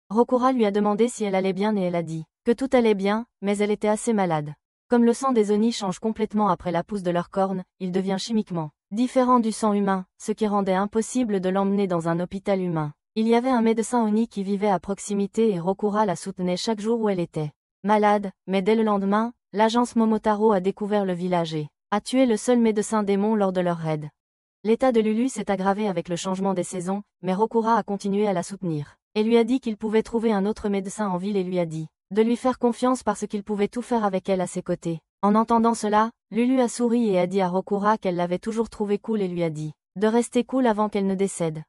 Rokuro lui a demandé si elle allait bien et elle a dit que tout allait bien, mais elle était assez malade. Comme le sang des Oni change complètement après la pousse de leurs cornes, il devient chimiquement différent du sang humain, ce qui rendait impossible de l'emmener dans un hôpital humain. Il y avait un médecin Oni qui vivait à proximité et Rokuro la soutenait chaque jour où elle était malade, mais dès le lendemain, l'agence Momotaro a découvert le village et a tué le seul médecin démon lors de leur raid. L'état de Lulu s'est aggravé avec le changement des saisons, mais Rokuro a continué à la soutenir. Et lui a dit qu'il pouvait trouver un autre médecin en ville et lui a dit de lui faire confiance parce qu'il pouvait tout faire avec elle à ses côtés. En entendant cela, Lulu a souri et a dit à Rokuro qu'elle l'avait toujours trouvé cool et lui a dit de rester cool avant qu'elle ne décède.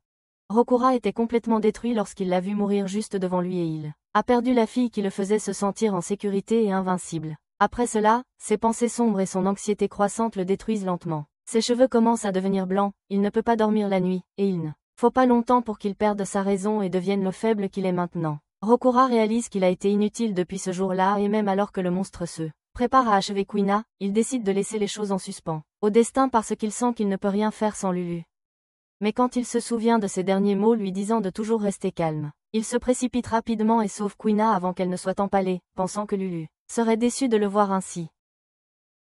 Rokuro était complètement détruit lorsqu'il l'a vue mourir juste devant lui et il a perdu la fille qui le faisait se sentir en sécurité et invincible. Après cela, ses pensées sombres et son anxiété croissante le détruisent lentement. Ses cheveux commencent à devenir blancs, il ne peut pas dormir la nuit, et il ne faut pas longtemps pour qu'il perde sa raison et devienne le faible qu'il est maintenant. Rokuro réalise qu'il a été inutile depuis ce jour-là et même alors que le monstre se prépare à achever Kuina, il décide de laisser les choses en suspens au destin parce qu'il sent qu'il ne peut rien faire sans Lulu. Mais quand il se souvient de ses derniers mots lui disant de toujours rester calme, il se précipite rapidement et sauve Kuina avant qu'elle ne soit empalée, pensant que Lulu serait déçue de le voir ainsi.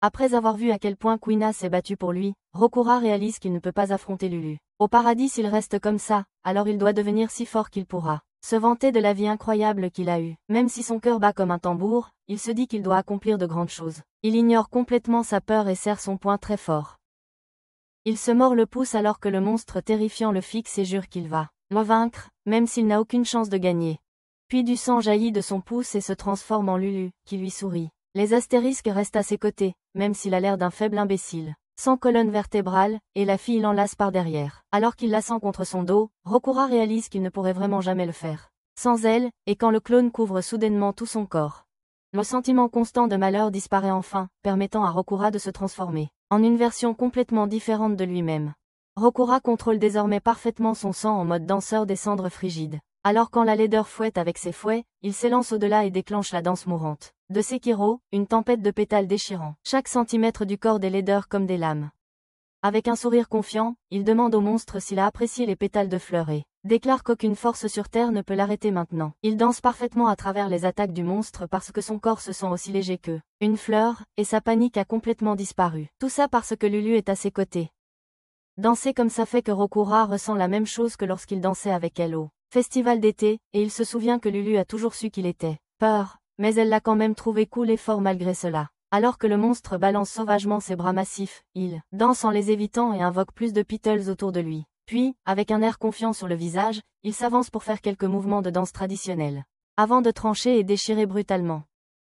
Après avoir vu à quel point Kuina s'est battue pour lui, Rokuro réalise qu'il ne peut pas affronter Lulu. Au paradis s'il reste comme ça, alors il doit devenir si fort qu'il pourra se vanter de la vie incroyable qu'il a eue. Même si son cœur bat comme un tambour, il se dit qu'il doit accomplir de grandes choses. Il ignore complètement sa peur et serre son poing très fort. Il se mord le pouce alors que le monstre terrifiant le fixe et jure qu'il va le vaincre, même s'il n'a aucune chance de gagner. Puis du sang jaillit de son pouce et se transforme en Lulu, qui lui sourit. Les astérisques restent à ses côtés, même s'il a l'air d'un faible imbécile. Sans colonne vertébrale, et la fille l'enlace par derrière. Alors qu'il la sent contre son dos, Rokura réalise qu'il ne pourrait vraiment jamais le faire sans elle, et quand le clone couvre soudainement tout son corps. Le sentiment constant de malheur disparaît enfin, permettant à Rokura de se transformer en une version complètement différente de lui-même. Rokura contrôle désormais parfaitement son sang en mode danseur des cendres frigides. Alors quand la laideur fouette avec ses fouets, il s'élance au-delà et déclenche la danse mourante de Sekiro, une tempête de pétales déchirant chaque centimètre du corps des laideurs comme des lames. Avec un sourire confiant, il demande au monstre s'il a apprécié les pétales de fleurs et déclare qu'aucune force sur Terre ne peut l'arrêter maintenant. Il danse parfaitement à travers les attaques du monstre parce que son corps se sent aussi léger que une fleur, et sa panique a complètement disparu. Tout ça parce que Lulu est à ses côtés. Danser comme ça fait que Rokura ressent la même chose que lorsqu'il dansait avec elle au festival d'été, et il se souvient que Lulu a toujours su qu'il était peur, mais elle l'a quand même trouvé cool et fort malgré cela. Alors que le monstre balance sauvagement ses bras massifs, il danse en les évitant et invoque plus de Beatles autour de lui. Puis, avec un air confiant sur le visage, il s'avance pour faire quelques mouvements de danse traditionnels, avant de trancher et déchirer brutalement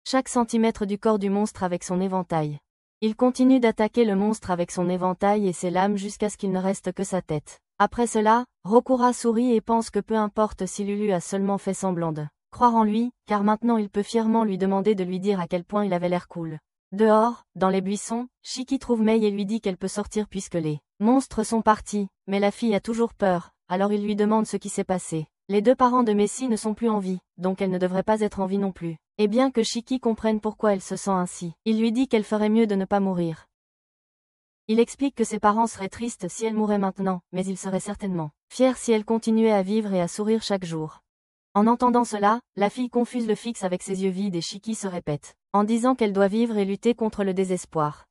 chaque centimètre du corps du monstre avec son éventail. Il continue d'attaquer le monstre avec son éventail et ses lames jusqu'à ce qu'il ne reste que sa tête. Après cela, Rokura sourit et pense que peu importe si Lulu a seulement fait semblant de croire en lui, car maintenant il peut fièrement lui demander de lui dire à quel point il avait l'air cool. Dehors, dans les buissons, Shiki trouve Mei et lui dit qu'elle peut sortir puisque les monstres sont partis, mais la fille a toujours peur, alors il lui demande ce qui s'est passé. Les deux parents de Messi ne sont plus en vie, donc elle ne devrait pas être en vie non plus. Et bien que Shiki comprenne pourquoi elle se sent ainsi, il lui dit qu'elle ferait mieux de ne pas mourir. Il explique que ses parents seraient tristes si elle mourait maintenant, mais ils seraient certainement fiers si elle continuait à vivre et à sourire chaque jour. En entendant cela, la fille confuse le fixe avec ses yeux vides et Shiki se répète, en disant qu'elle doit vivre et lutter contre le désespoir.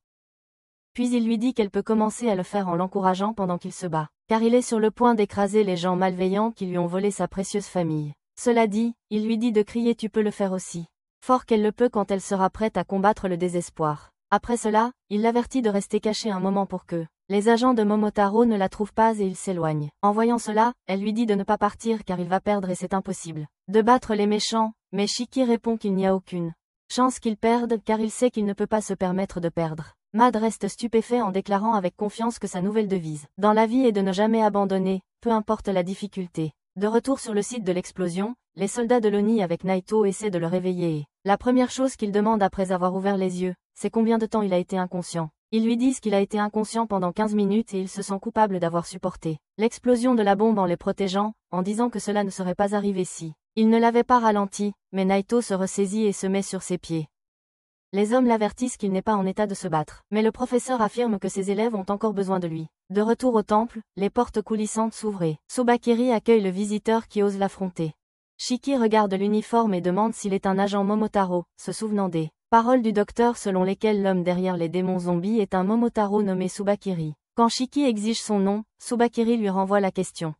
Puis il lui dit qu'elle peut commencer à le faire en l'encourageant pendant qu'il se bat, car il est sur le point d'écraser les gens malveillants qui lui ont volé sa précieuse famille. Cela dit, il lui dit de crier tu peux le faire aussi fort qu'elle le peut quand elle sera prête à combattre le désespoir. Après cela, il l'avertit de rester cachée un moment pour que les agents de Momotaro ne la trouvent pas et il s'éloigne. En voyant cela, elle lui dit de ne pas partir car il va perdre et c'est impossible de battre les méchants, mais Shiki répond qu'il n'y a aucune chance qu'il perde car il sait qu'il ne peut pas se permettre de perdre. Mad reste stupéfait en déclarant avec confiance que sa nouvelle devise dans la vie est de ne jamais abandonner, peu importe la difficulté. De retour sur le site de l'explosion, les soldats de l'ONI avec Naito essaient de le réveiller et la première chose qu'il demande après avoir ouvert les yeux, c'est combien de temps il a été inconscient. Ils lui disent qu'il a été inconscient pendant 15 minutes et il se sent coupable d'avoir supporté l'explosion de la bombe en les protégeant, en disant que cela ne serait pas arrivé si il ne l'avait pas ralenti, mais Naito se ressaisit et se met sur ses pieds. Les hommes l'avertissent qu'il n'est pas en état de se battre, mais le professeur affirme que ses élèves ont encore besoin de lui. De retour au temple, les portes coulissantes s'ouvrent et Tsubakiri accueille le visiteur qui ose l'affronter. Shiki regarde l'uniforme et demande s'il est un agent Momotaro, se souvenant des paroles du docteur selon lesquelles l'homme derrière les démons zombies est un Momotaro nommé Tsubakiri. Quand Shiki exige son nom, Tsubakiri lui renvoie la question.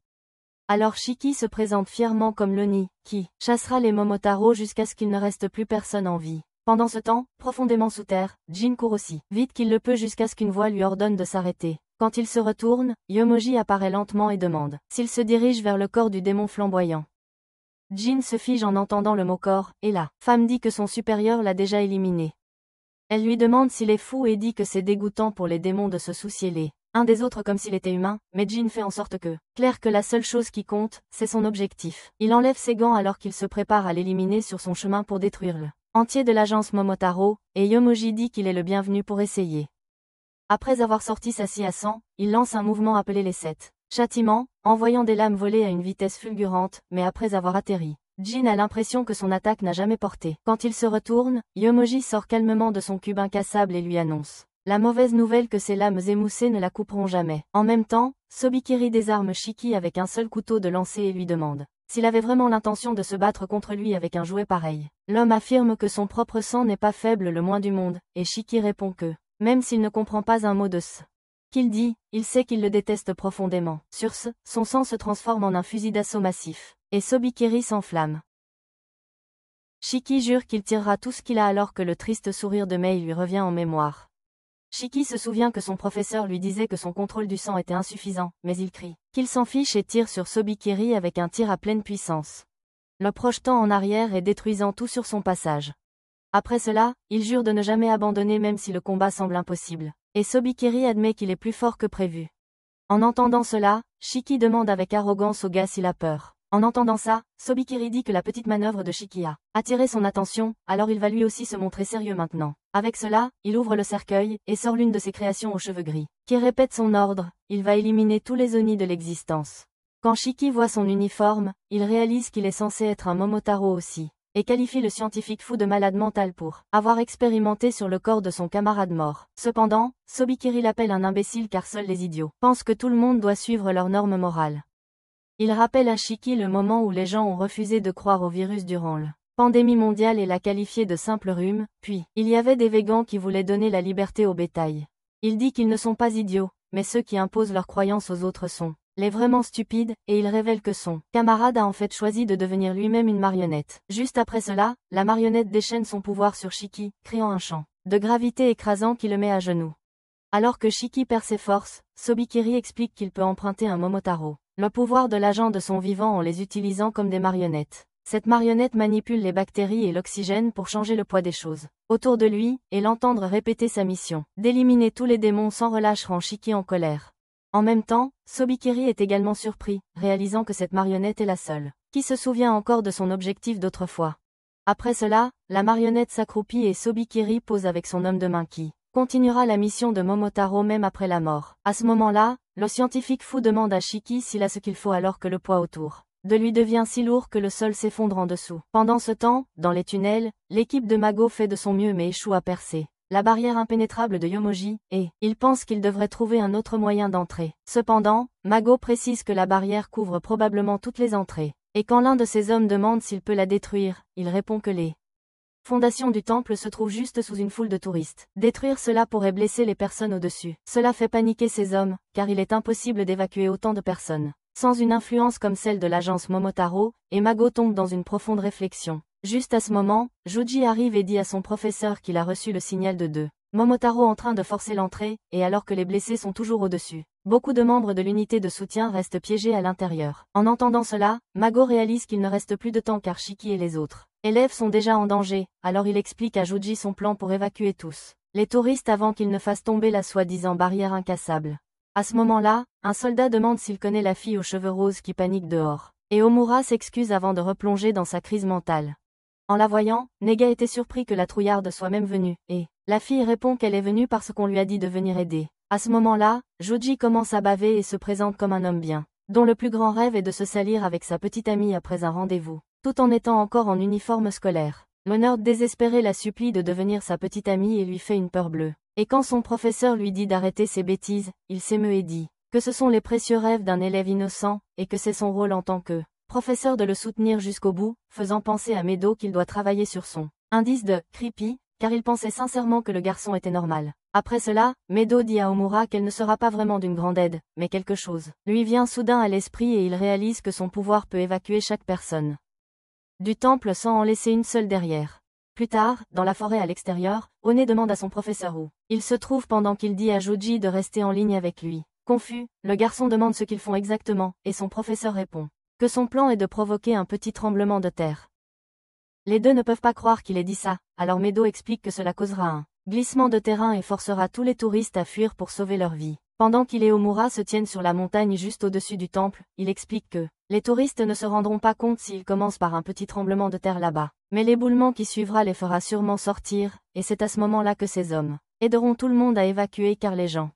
Alors Shiki se présente fièrement comme l'Oni, qui chassera les Momotaro jusqu'à ce qu'il ne reste plus personne en vie. Pendant ce temps, profondément sous terre, Jin court aussi vite qu'il le peut jusqu'à ce qu'une voix lui ordonne de s'arrêter. Quand il se retourne, Yomoji apparaît lentement et demande s'il se dirige vers le corps du démon flamboyant. Jin se fige en entendant le mot corps, et la femme dit que son supérieur l'a déjà éliminé. Elle lui demande s'il est fou et dit que c'est dégoûtant pour les démons de se soucier les uns des autres comme s'il était humain, mais Jin fait en sorte clair que la seule chose qui compte, c'est son objectif. Il enlève ses gants alors qu'il se prépare à l'éliminer sur son chemin pour détruire le entier de l'agence Momotaro, et Yomoji dit qu'il est le bienvenu pour essayer. Après avoir sorti sa scie à sang, il lance un mouvement appelé les 7 châtiments, envoyant des lames voler à une vitesse fulgurante, mais après avoir atterri, Jin a l'impression que son attaque n'a jamais porté. Quand il se retourne, Yomoji sort calmement de son cube incassable et lui annonce la mauvaise nouvelle que ses lames émoussées ne la couperont jamais. En même temps, Sobikiri désarme Shiki avec un seul couteau de lancer et lui demande s'il avait vraiment l'intention de se battre contre lui avec un jouet pareil. L'homme affirme que son propre sang n'est pas faible le moins du monde, et Shiki répond que, même s'il ne comprend pas un mot de ce qu'il dit, il sait qu'il le déteste profondément. Sur ce, son sang se transforme en un fusil d'assaut massif. et Sobikeri s'enflamme. Shiki jure qu'il tirera tout ce qu'il a alors que le triste sourire de Mei lui revient en mémoire. Shiki se souvient que son professeur lui disait que son contrôle du sang était insuffisant, mais il crie qu'il s'en fiche et tire sur Sobikeri avec un tir à pleine puissance, le projetant en arrière et détruisant tout sur son passage. Après cela, il jure de ne jamais abandonner même si le combat semble impossible, et Sobikeri admet qu'il est plus fort que prévu. En entendant cela, Shiki demande avec arrogance au gars s'il a peur. En entendant ça, Sobikeri dit que la petite manœuvre de Shiki a attiré son attention, alors il va lui aussi se montrer sérieux maintenant. Avec cela, il ouvre le cercueil, et sort l'une de ses créations aux cheveux gris, qui répète son ordre, il va éliminer tous les Oni de l'existence. Quand Shiki voit son uniforme, il réalise qu'il est censé être un Momotaro aussi, et qualifie le scientifique fou de malade mental pour avoir expérimenté sur le corps de son camarade mort. Cependant, Sobikeri l'appelle un imbécile car seuls les idiots pensent que tout le monde doit suivre leurs normes morales. Il rappelle à Shiki le moment où les gens ont refusé de croire au virus durant la pandémie mondiale et l'a qualifié de simple rhume, puis, il y avait des végans qui voulaient donner la liberté au bétail. Il dit qu'ils ne sont pas idiots, mais ceux qui imposent leurs croyances aux autres sont les vraiment stupides, et il révèle que son camarade a en fait choisi de devenir lui-même une marionnette. Juste après cela, la marionnette déchaîne son pouvoir sur Shiki, créant un champ de gravité écrasant qui le met à genoux. Alors que Shiki perd ses forces, Sobikeri explique qu'il peut emprunter un Momotaro, le pouvoir de l'agent de son vivant en les utilisant comme des marionnettes. Cette marionnette manipule les bactéries et l'oxygène pour changer le poids des choses autour de lui, et l'entendre répéter sa mission d'éliminer tous les démons sans relâche rend Shiki en colère. En même temps, Sobikeri est également surpris, réalisant que cette marionnette est la seule qui se souvient encore de son objectif d'autrefois. Après cela, la marionnette s'accroupit et Sobikeri pose avec son homme de main qui continuera la mission de Momotaro même après la mort. À ce moment-là, le scientifique fou demande à Shiki s'il a ce qu'il faut alors que le poids autour de lui devient si lourd que le sol s'effondre en dessous. Pendant ce temps, dans les tunnels, l'équipe de Mago fait de son mieux mais échoue à percer la barrière impénétrable de Yomoji, et il pense qu'il devrait trouver un autre moyen d'entrer. Cependant, Mago précise que la barrière couvre probablement toutes les entrées, et quand l'un de ses hommes demande s'il peut la détruire, il répond que les fondations du temple se trouvent juste sous une foule de touristes. Détruire cela pourrait blesser les personnes au-dessus. Cela fait paniquer ces hommes, car il est impossible d'évacuer autant de personnes sans une influence comme celle de l'agence Momotaro, et Mago tombe dans une profonde réflexion. Juste à ce moment, Joji arrive et dit à son professeur qu'il a reçu le signal de deux Momotaro en train de forcer l'entrée, et alors que les blessés sont toujours au-dessus. Beaucoup de membres de l'unité de soutien restent piégés à l'intérieur. En entendant cela, Mago réalise qu'il ne reste plus de temps car Shiki et les autres élèves sont déjà en danger, alors il explique à Joji son plan pour évacuer tous les touristes avant qu'ils ne fassent tomber la soi-disant barrière incassable. À ce moment-là, un soldat demande s'il connaît la fille aux cheveux roses qui panique dehors, et Omura s'excuse avant de replonger dans sa crise mentale. En la voyant, Nega était surpris que la trouillarde soit même venue, et la fille répond qu'elle est venue parce qu'on lui a dit de venir aider. À ce moment-là, Joji commence à baver et se présente comme un homme bien, dont le plus grand rêve est de se salir avec sa petite amie après un rendez-vous, tout en étant encore en uniforme scolaire. Le nerd désespéré la supplie de devenir sa petite amie et lui fait une peur bleue. Et quand son professeur lui dit d'arrêter ses bêtises, il s'émeut et dit que ce sont les précieux rêves d'un élève innocent, et que c'est son rôle en tant que professeur de le soutenir jusqu'au bout, faisant penser à Medo qu'il doit travailler sur son indice de creepy, car il pensait sincèrement que le garçon était normal. Après cela, Medo dit à Omura qu'elle ne sera pas vraiment d'une grande aide, mais quelque chose lui vient soudain à l'esprit et il réalise que son pouvoir peut évacuer chaque personne du temple sans en laisser une seule derrière. Plus tard, dans la forêt à l'extérieur, One demande à son professeur où il se trouve pendant qu'il dit à Joji de rester en ligne avec lui. Confus, le garçon demande ce qu'ils font exactement, et son professeur répond que son plan est de provoquer un petit tremblement de terre. Les deux ne peuvent pas croire qu'il ait dit ça, alors Medo explique que cela causera un glissement de terrain et forcera tous les touristes à fuir pour sauver leur vie. Pendant qu'il et Omura se tiennent sur la montagne juste au-dessus du temple, il explique que les touristes ne se rendront pas compte s'ils commencent par un petit tremblement de terre là-bas. Mais l'éboulement qui suivra les fera sûrement sortir, et c'est à ce moment-là que ces hommes aideront tout le monde à évacuer car les gens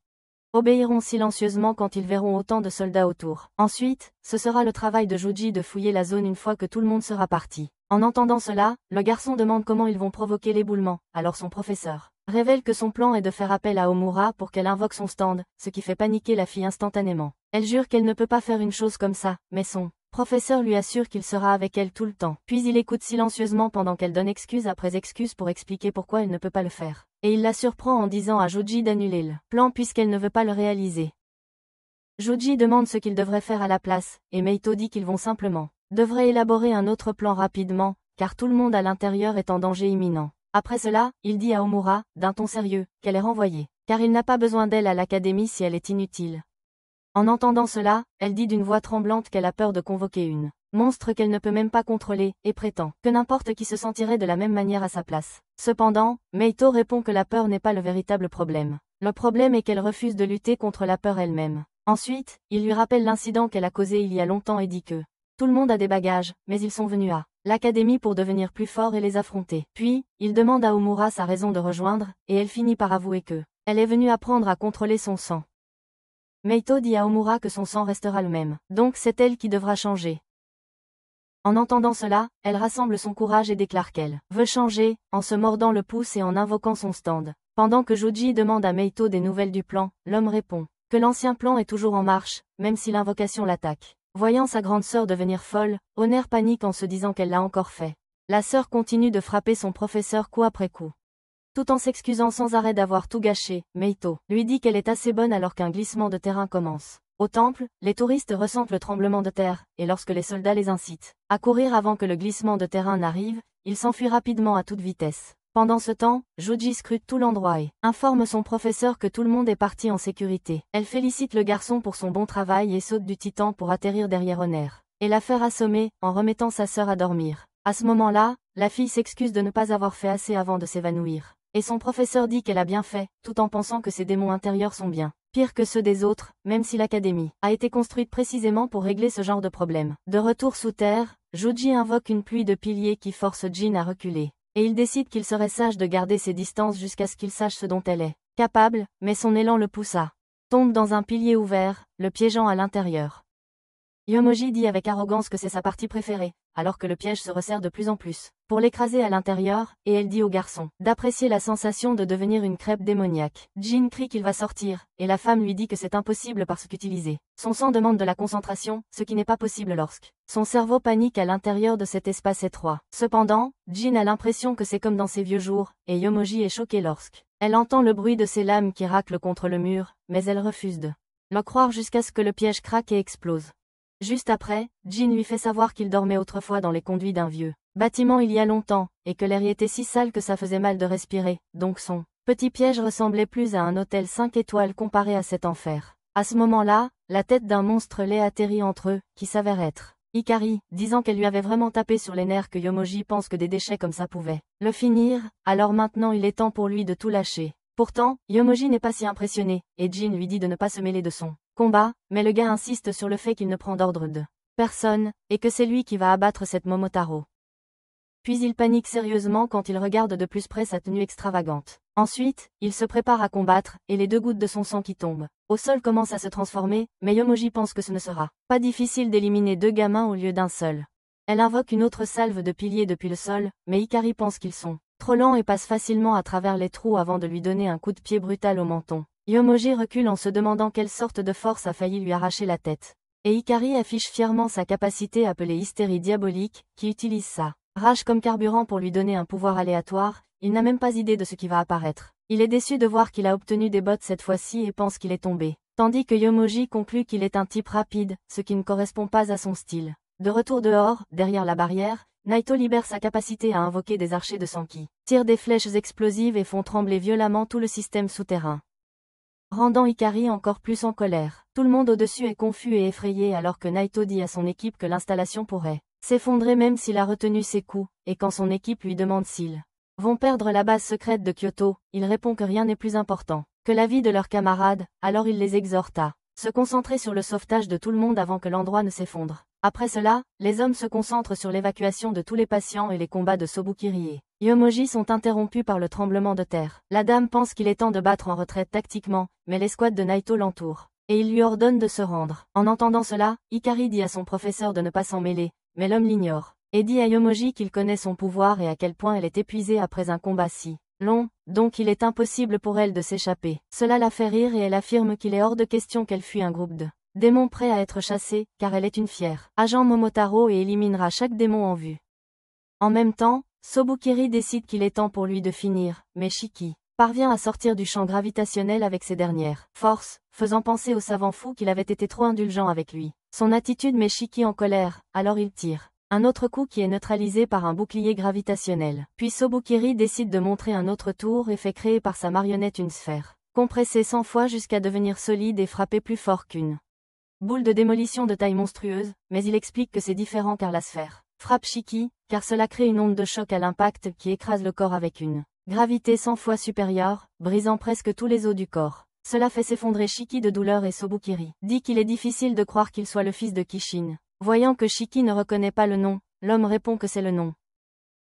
obéiront silencieusement quand ils verront autant de soldats autour. Ensuite, ce sera le travail de Joji de fouiller la zone une fois que tout le monde sera parti. En entendant cela, le garçon demande comment ils vont provoquer l'éboulement, alors son professeur révèle que son plan est de faire appel à Omura pour qu'elle invoque son stand, ce qui fait paniquer la fille instantanément. Elle jure qu'elle ne peut pas faire une chose comme ça, mais son professeur lui assure qu'il sera avec elle tout le temps. Puis il écoute silencieusement pendant qu'elle donne excuse après excuse pour expliquer pourquoi elle ne peut pas le faire. Et il la surprend en disant à Joji d'annuler le plan puisqu'elle ne veut pas le réaliser. Joji demande ce qu'il devrait faire à la place, et Meito dit qu'ils vont simplement devrait élaborer un autre plan rapidement, car tout le monde à l'intérieur est en danger imminent. Après cela, il dit à Homura, d'un ton sérieux, qu'elle est renvoyée, car il n'a pas besoin d'elle à l'académie si elle est inutile. En entendant cela, elle dit d'une voix tremblante qu'elle a peur de convoquer une monstre qu'elle ne peut même pas contrôler, et prétend que n'importe qui se sentirait de la même manière à sa place. Cependant, Meito répond que la peur n'est pas le véritable problème. Le problème est qu'elle refuse de lutter contre la peur elle-même. Ensuite, il lui rappelle l'incident qu'elle a causé il y a longtemps et dit que tout le monde a des bagages, mais ils sont venus à l'académie pour devenir plus forts et les affronter. Puis, il demande à Homura sa raison de rejoindre, et elle finit par avouer que elle est venue apprendre à contrôler son sang. Meito dit à Homura que son sang restera le même, donc c'est elle qui devra changer. En entendant cela, elle rassemble son courage et déclare qu'elle veut changer, en se mordant le pouce et en invoquant son stand. Pendant que Joji demande à Meito des nouvelles du plan, l'homme répond que l'ancien plan est toujours en marche, même si l'invocation l'attaque. Voyant sa grande sœur devenir folle, Honor panique en se disant qu'elle l'a encore fait. La sœur continue de frapper son professeur coup après coup. Tout en s'excusant sans arrêt d'avoir tout gâché, Meito lui dit qu'elle est assez bonne alors qu'un glissement de terrain commence. Au temple, les touristes ressentent le tremblement de terre, et lorsque les soldats les incitent à courir avant que le glissement de terrain n'arrive, ils s'enfuient rapidement à toute vitesse. Pendant ce temps, Joji scrute tout l'endroit et informe son professeur que tout le monde est parti en sécurité. Elle félicite le garçon pour son bon travail et saute du titan pour atterrir derrière Honor et la faire assommer, en remettant sa sœur à dormir. À ce moment-là, la fille s'excuse de ne pas avoir fait assez avant de s'évanouir. Et son professeur dit qu'elle a bien fait, tout en pensant que ses démons intérieurs sont bien pires que ceux des autres, même si l'académie a été construite précisément pour régler ce genre de problème. De retour sous terre, Joji invoque une pluie de piliers qui force Jin à reculer. Et il décide qu'il serait sage de garder ses distances jusqu'à ce qu'il sache ce dont elle est capable, mais son élan le pousse à tombe dans un pilier ouvert, le piégeant à l'intérieur. Yomoji dit avec arrogance que c'est sa partie préférée, alors que le piège se resserre de plus en plus, pour l'écraser à l'intérieur, et elle dit au garçon d'apprécier la sensation de devenir une crêpe démoniaque. Jin crie qu'il va sortir, et la femme lui dit que c'est impossible parce qu'utiliser son sang demande de la concentration, ce qui n'est pas possible lorsque son cerveau panique à l'intérieur de cet espace étroit. Cependant, Jin a l'impression que c'est comme dans ses vieux jours, et Yomoji est choquée lorsque elle entend le bruit de ses lames qui raclent contre le mur, mais elle refuse de le croire jusqu'à ce que le piège craque et explose. Juste après, Jin lui fait savoir qu'il dormait autrefois dans les conduits d'un vieux bâtiment il y a longtemps, et que l'air y était si sale que ça faisait mal de respirer, donc son petit piège ressemblait plus à un hôtel 5 étoiles comparé à cet enfer. À ce moment-là, la tête d'un monstre laid atterrit entre eux, qui s'avère être Ikari, disant qu'elle lui avait vraiment tapé sur les nerfs que Yomoji pense que des déchets comme ça pouvaient le finir, alors maintenant il est temps pour lui de tout lâcher. Pourtant, Yomoji n'est pas si impressionné, et Jin lui dit de ne pas se mêler de son combat, mais le gars insiste sur le fait qu'il ne prend d'ordre de personne, et que c'est lui qui va abattre cette Momotaro. Puis il panique sérieusement quand il regarde de plus près sa tenue extravagante. Ensuite, il se prépare à combattre, et les 2 gouttes de son sang qui tombent au sol commencent à se transformer, mais Yomoji pense que ce ne sera pas difficile d'éliminer 2 gamins au lieu d'un seul. Elle invoque une autre salve de piliers depuis le sol, mais Ikari pense qu'ils sont trop lents et passe facilement à travers les trous avant de lui donner un coup de pied brutal au menton. Yomoji recule en se demandant quelle sorte de force a failli lui arracher la tête. Et Ikari affiche fièrement sa capacité appelée hystérie diabolique, qui utilise sa rage comme carburant pour lui donner un pouvoir aléatoire. Il n'a même pas idée de ce qui va apparaître. Il est déçu de voir qu'il a obtenu des bottes cette fois-ci et pense qu'il est tombé. Tandis que Yomoji conclut qu'il est un type rapide, ce qui ne correspond pas à son style. De retour dehors, derrière la barrière, Naito libère sa capacité à invoquer des archers de sang qui tirent des flèches explosives et font trembler violemment tout le système souterrain, rendant Ikari encore plus en colère. Tout le monde au-dessus est confus et effrayé alors que Naito dit à son équipe que l'installation pourrait s'effondrer même s'il a retenu ses coups, et quand son équipe lui demande s'ils vont perdre la base secrète de Kyoto, il répond que rien n'est plus important que la vie de leurs camarades, alors il les exhorte à se concentrer sur le sauvetage de tout le monde avant que l'endroit ne s'effondre. Après cela, les hommes se concentrent sur l'évacuation de tous les patients et les combats de Sobukiri et Yomoji sont interrompus par le tremblement de terre. La dame pense qu'il est temps de battre en retraite tactiquement, mais l'escouade de Naito l'entoure, et il lui ordonne de se rendre. En entendant cela, Ikari dit à son professeur de ne pas s'en mêler, mais l'homme l'ignore, et dit à Yomoji qu'il connaît son pouvoir et à quel point elle est épuisée après un combat si long, donc il est impossible pour elle de s'échapper. Cela la fait rire et elle affirme qu'il est hors de question qu'elle fuit un groupe de démons prêts à être chassés, car elle est une fière agent Momotaro et éliminera chaque démon en vue. En même temps, Sobukiri décide qu'il est temps pour lui de finir, mais Shiki parvient à sortir du champ gravitationnel avec ses dernières forces, faisant penser au savant fou qu'il avait été trop indulgent avec lui. Son attitude met Shiki en colère, alors il tire. Un autre coup qui est neutralisé par un bouclier gravitationnel. Puis Sobukiri décide de montrer un autre tour et fait créer par sa marionnette une sphère, compressée 100 fois jusqu'à devenir solide et frapper plus fort qu'une boule de démolition de taille monstrueuse, mais il explique que c'est différent car la sphère frappe Shiki, car cela crée une onde de choc à l'impact qui écrase le corps avec une gravité 100 fois supérieure, brisant presque tous les os du corps. Cela fait s'effondrer Shiki de douleur et Sobukiri dit qu'il est difficile de croire qu'il soit le fils de Kishin. Voyant que Shiki ne reconnaît pas le nom, l'homme répond que c'est le nom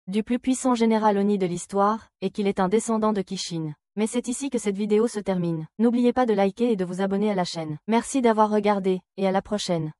du plus puissant général Oni de l'histoire, et qu'il est un descendant de Kishin. Mais c'est ici que cette vidéo se termine. N'oubliez pas de liker et de vous abonner à la chaîne. Merci d'avoir regardé, et à la prochaine.